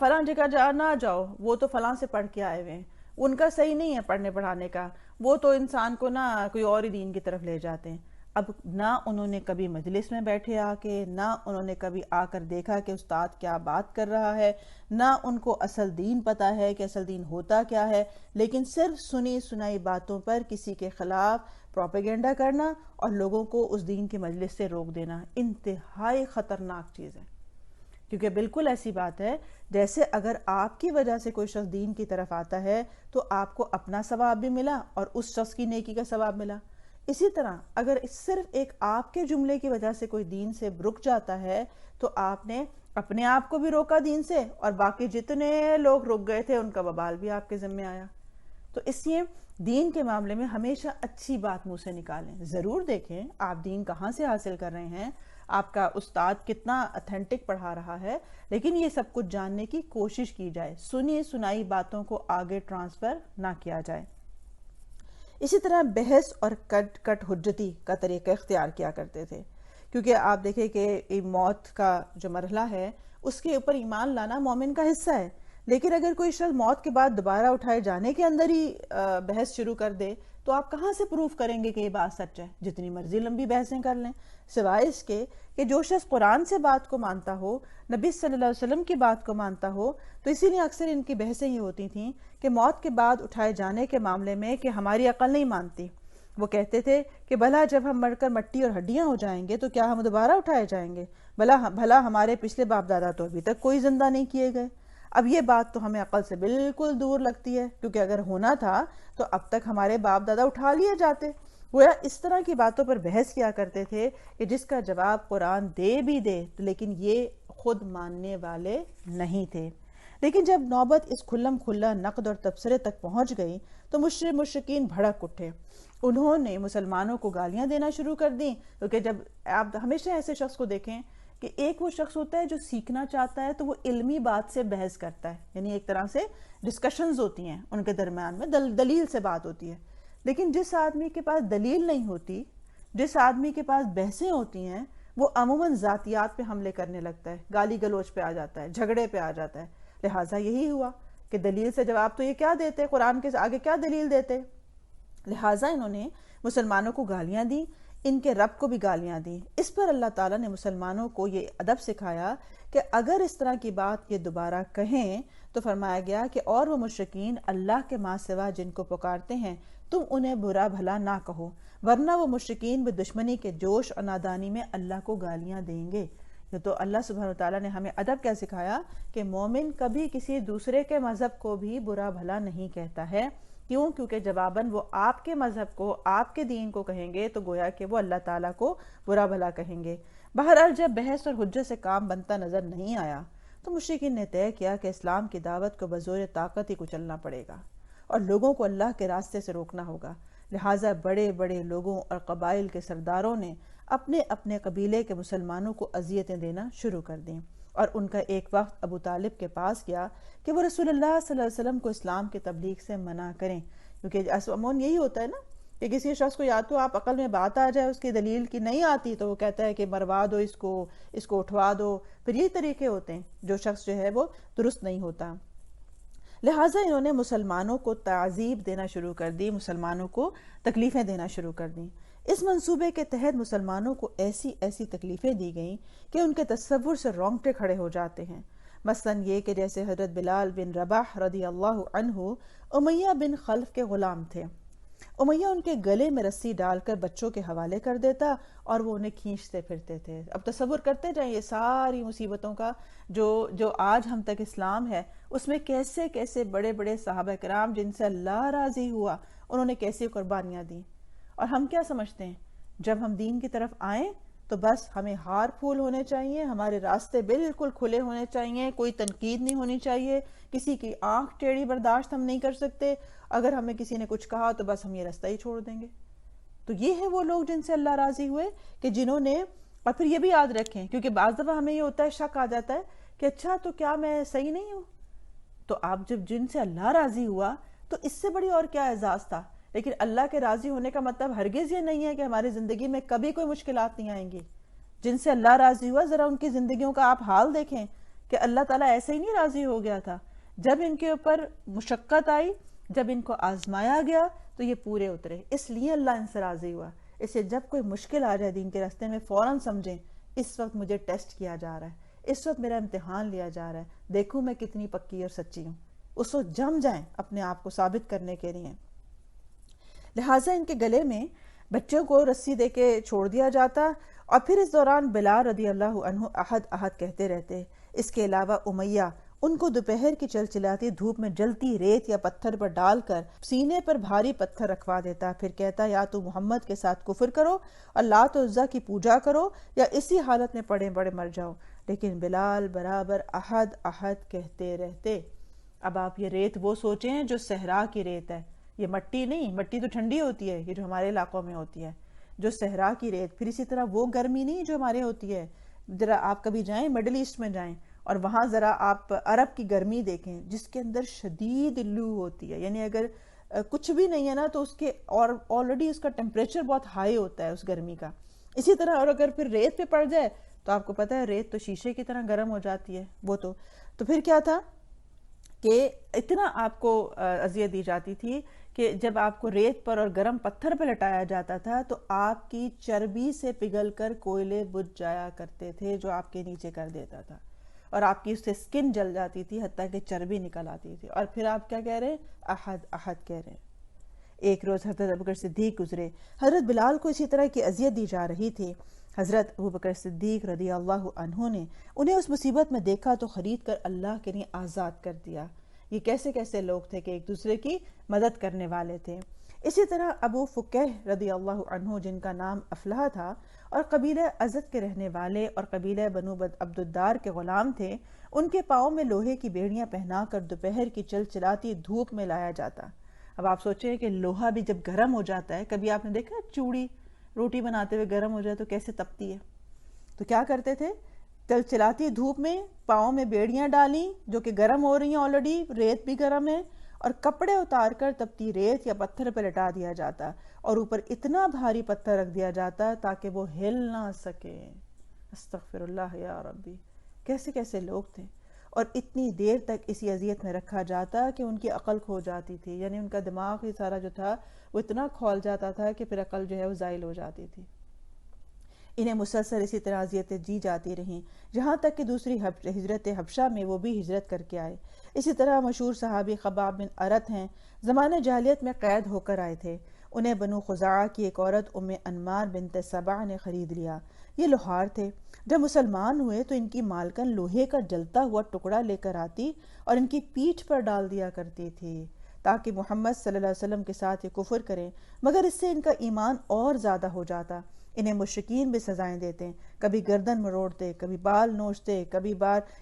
فلاں جگہ نہ جاؤ، وہ تو فلاں سے پڑھ کے آئے ہوئے ہیں، ان کا صحیح نہیں ہے پڑھنے پڑھانے کا، وہ تو انسان کو نہ کوئی اور ہی دین کی طرف لے جاتے ہیں. اب نہ انہوں نے کبھی مجلس میں بیٹھے آ کے، نہ انہوں نے کبھی آ کر دیکھا کہ استاد کیا بات کر رہا ہے، نہ ان کو اصل دین پتہ ہے کہ اصل دین ہوتا کیا ہے، لیکن صرف سنی سنائی باتوں پر کسی کے خلاف پروپیگنڈا کرنا اور لوگوں کو اس دین کی مجلس سے روک دینا انتہائی خطرناک چیز ہے. کیونکہ بالکل ایسی بات ہے جیسے اگر آپ کی وجہ سے کوئی شخص دین کی طرف آتا ہے تو آپ کو اپنا ثواب بھی ملا اور اس شخص کی نیکی کا ثواب ملا. اسی طرح اگر صرف ایک آپ کے جملے کی وجہ سے کوئی دین سے رک جاتا ہے تو آپ نے اپنے آپ کو بھی روکا دین سے، اور باقی جتنے لوگ رک گئے تھے ان کا وبال بھی آپ کے ذمہ آیا. تو اس لیے دین کے معاملے میں ہمیشہ اچھی بات منہ سے نکالیں. ضرور دیکھیں آپ دین کہاں سے حاصل کر رہے ہیں، آپ کا استاد کتنا اتھینٹک پڑھا رہا ہے، لیکن یہ سب کچھ جاننے کی کوشش کی جائے، سنی سنائی باتوں کو آگے ٹرانسفر نہ کیا جائے. اسی طرح بحث اور کٹ حجتی کا طریقہ اختیار کیا کرتے تھے، کیونکہ آپ دیکھیں کہ موت کا جو مرحلہ ہے اس کے اوپر ایمان لانا مومن کا حصہ ہے. لیکن اگر کوئی شخص موت کے بعد دوبارہ اٹھائے جانے کے اندر ہی بحث شروع کر دے تو آپ کہاں سے پروف کریں گے کہ یہ بات سچ ہے؟ جتنی مرضی لمبی بحثیں کر لیں، سوائے اس کے کہ جو شخص قرآن سے بات کو مانتا ہو، نبی صلی اللہ علیہ وسلم کی بات کو مانتا ہو. تو اسی لیے اکثر ان کی بحثیں یہ ہوتی تھیں کہ موت کے بعد اٹھائے جانے کے معاملے میں کہ ہماری عقل نہیں مانتی. وہ کہتے تھے کہ بھلا جب ہم مر کر مٹی اور ہڈیاں ہو جائیں گے تو کیا ہم دوبارہ اٹھائے جائیں گے؟ بھلا ہمارے پچھلے باپ دادا تو ابھی تک کوئی زندہ نہیں کیے گئے. اب یہ بات تو ہمیں عقل سے بالکل دور لگتی ہے، کیونکہ اگر ہونا تھا تو اب تک ہمارے باپ دادا اٹھا لیے جاتے. وہ اس طرح کی باتوں پر بحث کیا کرتے تھے کہ جس کا جواب قرآن دے بھی دے لیکن یہ خود ماننے والے نہیں تھے. لیکن جب نوبت اس کھلم کھلا نقد اور تبصرے تک پہنچ گئی تو مشرکین بھڑک اٹھے. انہوں نے مسلمانوں کو گالیاں دینا شروع کر دیں، کیونکہ جب آپ ہمیشہ ایسے شخص کو دیکھیں کہ ایک وہ شخص ہوتا ہے جو سیکھنا چاہتا ہے تو وہ علمی بات سے بحث کرتا ہے، یعنی ایک طرح سے ڈسکشنز ہوتی ہیں ان کے درمیان میں، دلیل سے بات ہوتی ہے. لیکن جس آدمی کے پاس دلیل نہیں ہوتی، جس آدمی کے پاس بحثیں ہوتی ہیں، وہ عموماً ذاتیات پہ حملے کرنے لگتا ہے، گالی گلوچ پہ آ جاتا ہے، جھگڑے پہ آ جاتا ہے. لہٰذا یہی ہوا کہ دلیل سے جواب تو یہ کیا دیتے، قرآن کے آگے کیا دلیل دیتے. لہٰذا انہوں نے مسلمانوں کو گالیاں دیں، ان کے رب کو بھی گالیاں دیں. اس پر اللہ تعالیٰ نے مسلمانوں کو یہ ادب سکھایا کہ اگر اس طرح کی بات یہ دوبارہ کہیں تو فرمایا گیا کہ اور وہ مشرکین اللہ کے ماں سوا جن کو پکارتے ہیں تم انہیں برا بھلا نہ کہو، ورنہ وہ مشرکین بھی دشمنی کے جوش اور نادانی میں اللہ کو گالیاں دیں گے. یہ تو اللہ سبحانہ وتعالیٰ نے ہمیں ادب کیا سکھایا کہ مومن کبھی کسی دوسرے کے مذہب کو بھی برا بھلا نہیں کہتا ہے، کیوں؟ کیونکہ جواباً وہ آپ کے مذہب کو، آپ کے دین کو کہیں گے تو گویا کہ وہ اللہ تعالیٰ کو برا بھلا کہیں گے۔ بہرحال جب بحث اور حجت سے کام بنتا نظر نہیں آیا تو مشرکین نے طے کیا کہ اسلام کی دعوت کو بزور طاقت ہی کچلنا پڑے گا اور لوگوں کو اللہ کے راستے سے روکنا ہوگا۔ لہٰذا بڑے بڑے لوگوں اور قبائل کے سرداروں نے اپنے اپنے قبیلے کے مسلمانوں کو اذیتیں دینا شروع کر دیں، اور ان کا ایک وقت ابو طالب کے پاس گیا کہ وہ رسول اللہ صلی اللہ علیہ وسلم کو اسلام کی تبلیغ سے منع کریں، کیونکہ عموماً یہی ہوتا ہے نا کہ کسی شخص کو یا تو آپ عقل میں بات آ جائے، اس کی دلیل کی نہیں آتی تو وہ کہتا ہے کہ مروا دو اس کو اٹھوا دو، پھر یہی طریقے ہوتے ہیں، جو شخص جو ہے وہ درست نہیں ہوتا۔ لہٰذا انہوں نے مسلمانوں کو تعذیب دینا شروع کر دی، مسلمانوں کو تکلیفیں دینا شروع کر دیں۔ اس منصوبے کے تحت مسلمانوں کو ایسی ایسی تکلیفیں دی گئیں کہ ان کے تصور سے رونگٹے کھڑے ہو جاتے ہیں۔ مثلاً یہ کہ جیسے حضرت بلال بن رباح رضی اللہ عنہ امیہ بن خلف کے غلام تھے، امیہ ان کے گلے میں رسی ڈال کر بچوں کے حوالے کر دیتا اور وہ انہیں کھینچتے پھرتے تھے۔ اب تصور کرتے جائیں یہ ساری مصیبتوں کا جو آج ہم تک اسلام ہے، اس میں کیسے کیسے بڑے بڑے صحابہ کرام جن سے اللہ راضی ہوا، انہوں نے کیسی قربانیاں دیں۔ اور ہم کیا سمجھتے ہیں جب ہم دین کی طرف آئیں تو بس ہمیں ہار پھول ہونے چاہیے، ہمارے راستے بالکل کھلے ہونے چاہیے، کوئی تنقید نہیں ہونی چاہیے، کسی کی آنکھ ٹیڑھی برداشت ہم نہیں کر سکتے، اگر ہمیں کسی نے کچھ کہا تو بس ہم یہ راستہ ہی چھوڑ دیں گے۔ تو یہ ہے وہ لوگ جن سے اللہ راضی ہوئے کہ جنہوں نے، اور پھر یہ بھی یاد رکھیں کیونکہ بعض دفعہ ہمیں یہ ہوتا ہے، شک آ جاتا ہے کہ اچھا تو کیا میں صحیح نہیں ہوں؟ تو آپ جب جن سے اللہ راضی ہوا تو اس سے بڑی اور کیا اعزاز تھا۔ لیکن اللہ کے راضی ہونے کا مطلب ہرگز یہ نہیں ہے کہ ہماری زندگی میں کبھی کوئی مشکلات نہیں آئیں گی۔ جن سے اللہ راضی ہوا ذرا ان کی زندگیوں کا آپ حال دیکھیں کہ اللہ تعالیٰ ایسے ہی نہیں راضی ہو گیا تھا، جب ان کے اوپر مشقت آئی، جب ان کو آزمایا گیا تو یہ پورے اترے، اس لیے اللہ ان سے راضی ہوا۔ اسے جب کوئی مشکل آ جائے دین کے راستے میں فوراً سمجھیں اس وقت مجھے ٹیسٹ کیا جا رہا ہے، اس وقت میرا امتحان لیا جا رہا ہے، دیکھوں میں کتنی پکی اور سچی ہوں۔ اس وقت جم جائیں اپنے آپ کو ثابت کرنے کے لیے۔ لہٰذا ان کے گلے میں بچوں کو رسی دے کے چھوڑ دیا جاتا، اور پھر اس دوران بلال رضی اللہ عنہ احد احد کہتے رہتے۔ اس کے علاوہ امیہ ان کو دوپہر کی چلچلاتی دھوپ میں جلتی ریت یا پتھر پر ڈال کر سینے پر بھاری پتھر رکھوا دیتا، پھر کہتا یا تو محمد کے ساتھ کفر کرو اور لات و عزیٰ کی پوجا کرو یا اسی حالت میں پڑے پڑے مر جاؤ، لیکن بلال برابر احد احد کہتے رہتے۔ اب آپ یہ ریت وہ سوچیں جو صحرا کی ریت ہے، یہ مٹی نہیں، مٹی تو ٹھنڈی ہوتی ہے، یہ جو ہمارے علاقوں میں ہوتی ہے، جو صحرا کی ریت، پھر اسی طرح وہ گرمی نہیں جو ہمارے ہوتی ہے۔ ذرا آپ کبھی جائیں مڈل ایسٹ میں جائیں اور وہاں ذرا آپ عرب کی گرمی دیکھیں جس کے اندر شدید لو ہوتی ہے، یعنی اگر کچھ بھی نہیں ہے نا تو اس کے اور آلریڈی اس کا ٹیمپریچر بہت ہائی ہوتا ہے اس گرمی کا۔ اسی طرح اور اگر پھر ریت پہ پڑ جائے تو آپ کو پتہ ہے ریت تو شیشے کی طرح گرم ہو جاتی ہے، وہ تو پھر کیا تھا کہ اتنا آپ کو اذیت دی جاتی تھی کہ جب آپ کو ریت پر اور گرم پتھر پہ لٹایا جاتا تھا تو آپ کی چربی سے پگھل کر کوئلے بجھ جایا کرتے تھے جو آپ کے نیچے کر دیتا تھا، اور آپ کی اس سے سکن جل جاتی تھی حتیٰ کہ چربی نکل آتی تھی، اور پھر آپ کیا کہہ رہے ہیں؟ احد احد کہہ رہے ہیں۔ ایک روز حضرت ابوبکر صدیق گزرے، حضرت بلال کو اسی طرح کی اذیت دی جا رہی تھی۔ حضرت ابوبکر صدیق رضی اللہ عنہ نے انہیں اس مصیبت میں دیکھا تو خرید کر اللہ کے لیے آزاد کر دیا۔ یہ کیسے کیسے لوگ تھے کہ ایک دوسرے کی مدد کرنے والے تھے۔ اسی طرح ابو فکہ رضی اللہ عنہ جن کا نام افلاح تھا اور قبیلہ ازد کے رہنے والے اور قبیلہ بنو عبد الدار کے غلام تھے، ان کے پاؤں میں لوہے کی بیڑیاں پہنا کر دوپہر کی چلچلاتی دھوپ میں لایا جاتا۔ اب آپ سوچیں کہ لوہا بھی جب گرم ہو جاتا ہے، کبھی آپ نے دیکھا چوڑی روٹی بناتے ہوئے گرم ہو جائے تو کیسے تپتی ہے، تو کیا کرتے تھے؟ چلچلاتی دھوپ میں پاؤں میں بیڑیاں ڈالیں جو کہ گرم ہو رہی ہیں، آلریڈی ریت بھی گرم ہے، اور کپڑے اتار کر تپتی ریت یا پتھر پہ لٹا دیا جاتا اور اوپر اتنا بھاری پتھر رکھ دیا جاتا تاکہ وہ ہل نہ سکے۔ استغفر اللہ یا ربی، کیسے کیسے لوگ تھے، اور اتنی دیر تک اسی اذیت میں رکھا جاتا کہ ان کی عقل کھو جاتی تھی، یعنی ان کا دماغ ہی سارا جو تھا وہ اتنا کھول جاتا تھا کہ پھر عقل جو ہے وہ زائل ہو جاتی تھی۔ انہیں مسلسل اسی طرح اذیتیں دی جاتی رہیں جہاں تک کہ دوسری ہجرت حبشہ میں وہ بھی ہجرت کر کے آئے۔ اسی طرح مشہور صحابی خباب بن ارت ہیں، زمانہ جاہلیت میں قید ہو کر آئے تھے۔ انہیں بنو خزاعہ کی ایک عورت ام انمار بنت سبع نے خرید لیا۔ یہ لوہار تھے، جب مسلمان ہوئے تو ان کی مالکن لوہے کا جلتا ہوا ٹکڑا لے کر آتی اور ان کی پیٹھ پر ڈال دیا کرتی تھی تاکہ محمد صلی اللہ علیہ وسلم کے ساتھ یہ کفر کریں، مگر اس سے ان کا ایمان اور زیادہ ہو جاتا۔ انہیں مشرکین بھی سزائیں دیتے، کبھی گردن مروڑتے، کبھی بال نوچتے،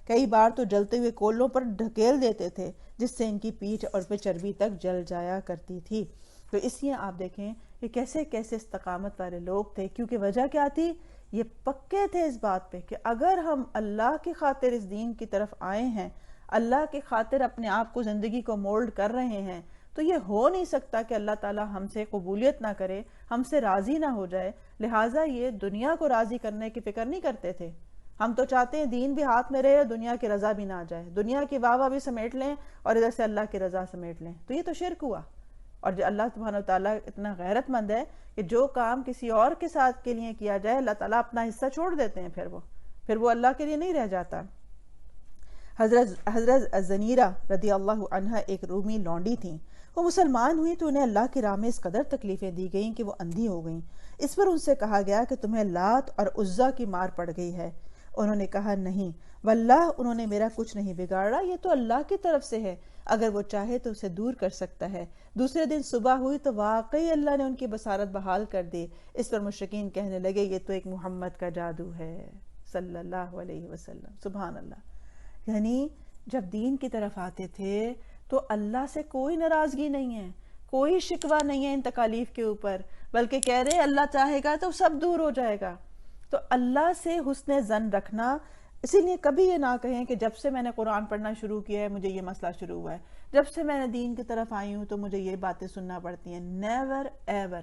کئی بار تو جلتے ہوئے کولوں پر ڈھکیل دیتے تھے، جس سے ان کی پیٹھ اور پہ چربی تک جل جایا کرتی تھی۔ تو اس لیے آپ دیکھیں کہ کیسے کیسے استقامت والے لوگ تھے، کیونکہ وجہ کیا تھی؟ یہ پکے تھے اس بات پہ کہ اگر ہم اللہ کی خاطر اس دین کی طرف آئے ہیں، اللہ کی خاطر اپنے آپ کو زندگی کو مولڈ کر رہے ہیں، تو یہ ہو نہیں سکتا کہ اللہ تعالیٰ ہم سے قبولیت نہ کرے، ہم سے راضی نہ ہو جائے۔ لہٰذا یہ دنیا کو راضی کرنے کی فکر نہیں کرتے تھے۔ ہم تو چاہتے ہیں دین بھی ہاتھ میں رہے، دنیا کی رضا بھی نہ آ جائے، دنیا کی واہ واہ بھی سمیٹ لیں اور ادھر سے اللہ کی رضا سمیٹ لیں، تو یہ تو شرک ہوا۔ اور جو اللہ سبحانہ وتعالیٰ اتنا غیرت مند ہے کہ جو کام کسی اور کے ساتھ کے لیے کیا جائے، اللہ تعالیٰ اپنا حصہ چھوڑ دیتے ہیں، پھر وہ اللہ کے لیے نہیں رہ جاتا۔ حضرت زنیرہ رضی اللہ عنہ ایک رومی لونڈی تھیں۔ وہ مسلمان ہوئی تو انہیں اللہ کی راہ میں اس قدر تکلیفیں دی گئیں کہ وہ اندھی ہو گئیں۔ اس پر ان سے کہا گیا کہ تمہیں لات اور عزا کی مار پڑ گئی ہے۔ انہوں نے کہا نہیں واللہ انہوں نے میرا کچھ نہیں بگاڑا، یہ تو اللہ کی طرف سے ہے، اگر وہ چاہے تو اسے دور کر سکتا ہے۔ دوسرے دن صبح ہوئی تو واقعی اللہ نے ان کی بصارت بحال کر دی۔ اس پر مشرکین کہنے لگے یہ تو ایک محمد کا جادو ہے صلی اللہ علیہ وسلم۔ سبحان اللہ۔ یعنی جب دین کی طرف آتے تھے تو اللہ سے کوئی ناراضگی نہیں ہے، کوئی شکوہ نہیں ہے ان تکالیف کے اوپر، بلکہ کہہ رہے اللہ چاہے گا تو سب دور ہو جائے گا۔ تو اللہ سے حسن ظن رکھنا، اسی لیے کبھی یہ نہ کہیں کہ جب سے میں نے قرآن پڑھنا شروع کیا ہے مجھے یہ مسئلہ شروع ہوا ہے، جب سے میں نے دین کی طرف آئی ہوں تو مجھے یہ باتیں سننا پڑتی ہیں۔ Never ever.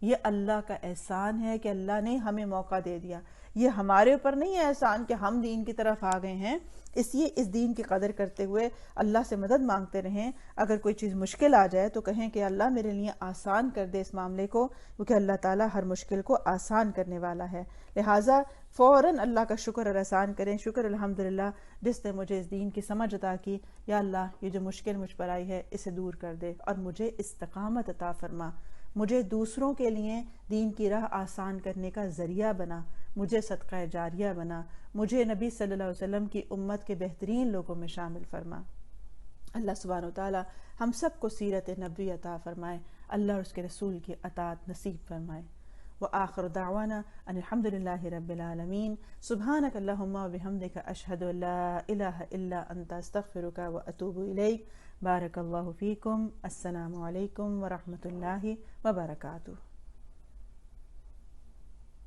یہ اللہ کا احسان ہے کہ اللہ نے ہمیں موقع دے دیا، یہ ہمارے اوپر نہیں ہے احسان کہ ہم دین کی طرف آ گئے ہیں۔ اس لیے اس دین کی قدر کرتے ہوئے اللہ سے مدد مانگتے رہیں۔ اگر کوئی چیز مشکل آ جائے تو کہیں کہ اللہ میرے لیے آسان کر دے اس معاملے کو، کیونکہ اللہ تعالیٰ ہر مشکل کو آسان کرنے والا ہے۔ لہٰذا فوراً اللہ کا شکر اور احسان کریں، شکر الحمدللہ جس نے مجھے اس دین کی سمجھ عطا کی، یا اللہ یہ جو مشکل مجھ پر آئی ہے اسے دور کر دے اور مجھے استقامت عطا فرما، مجھے دوسروں کے لیے دین کی راہ آسان کرنے کا ذریعہ بنا، مجھے صدقہ جاریہ بنا، مجھے نبی صلی اللہ علیہ وسلم کی امت کے بہترین لوگوں میں شامل فرما۔ اللہ سبحانہ وتعالی ہم سب کو سیرت نبوی عطا فرمائے، اللہ اور اس کے رسول کی اطاعت نصیب فرمائے۔ وآخر دعوانا ان الحمد للہ رب العالمین۔ سبحانک اللہم وبحمدک اشہد ان لا الہ الا انت استغفرک واتوب الیک۔ بارک اللہ فیکم۔ السلام علیکم ورحمۃ اللہ وبرکاتہ۔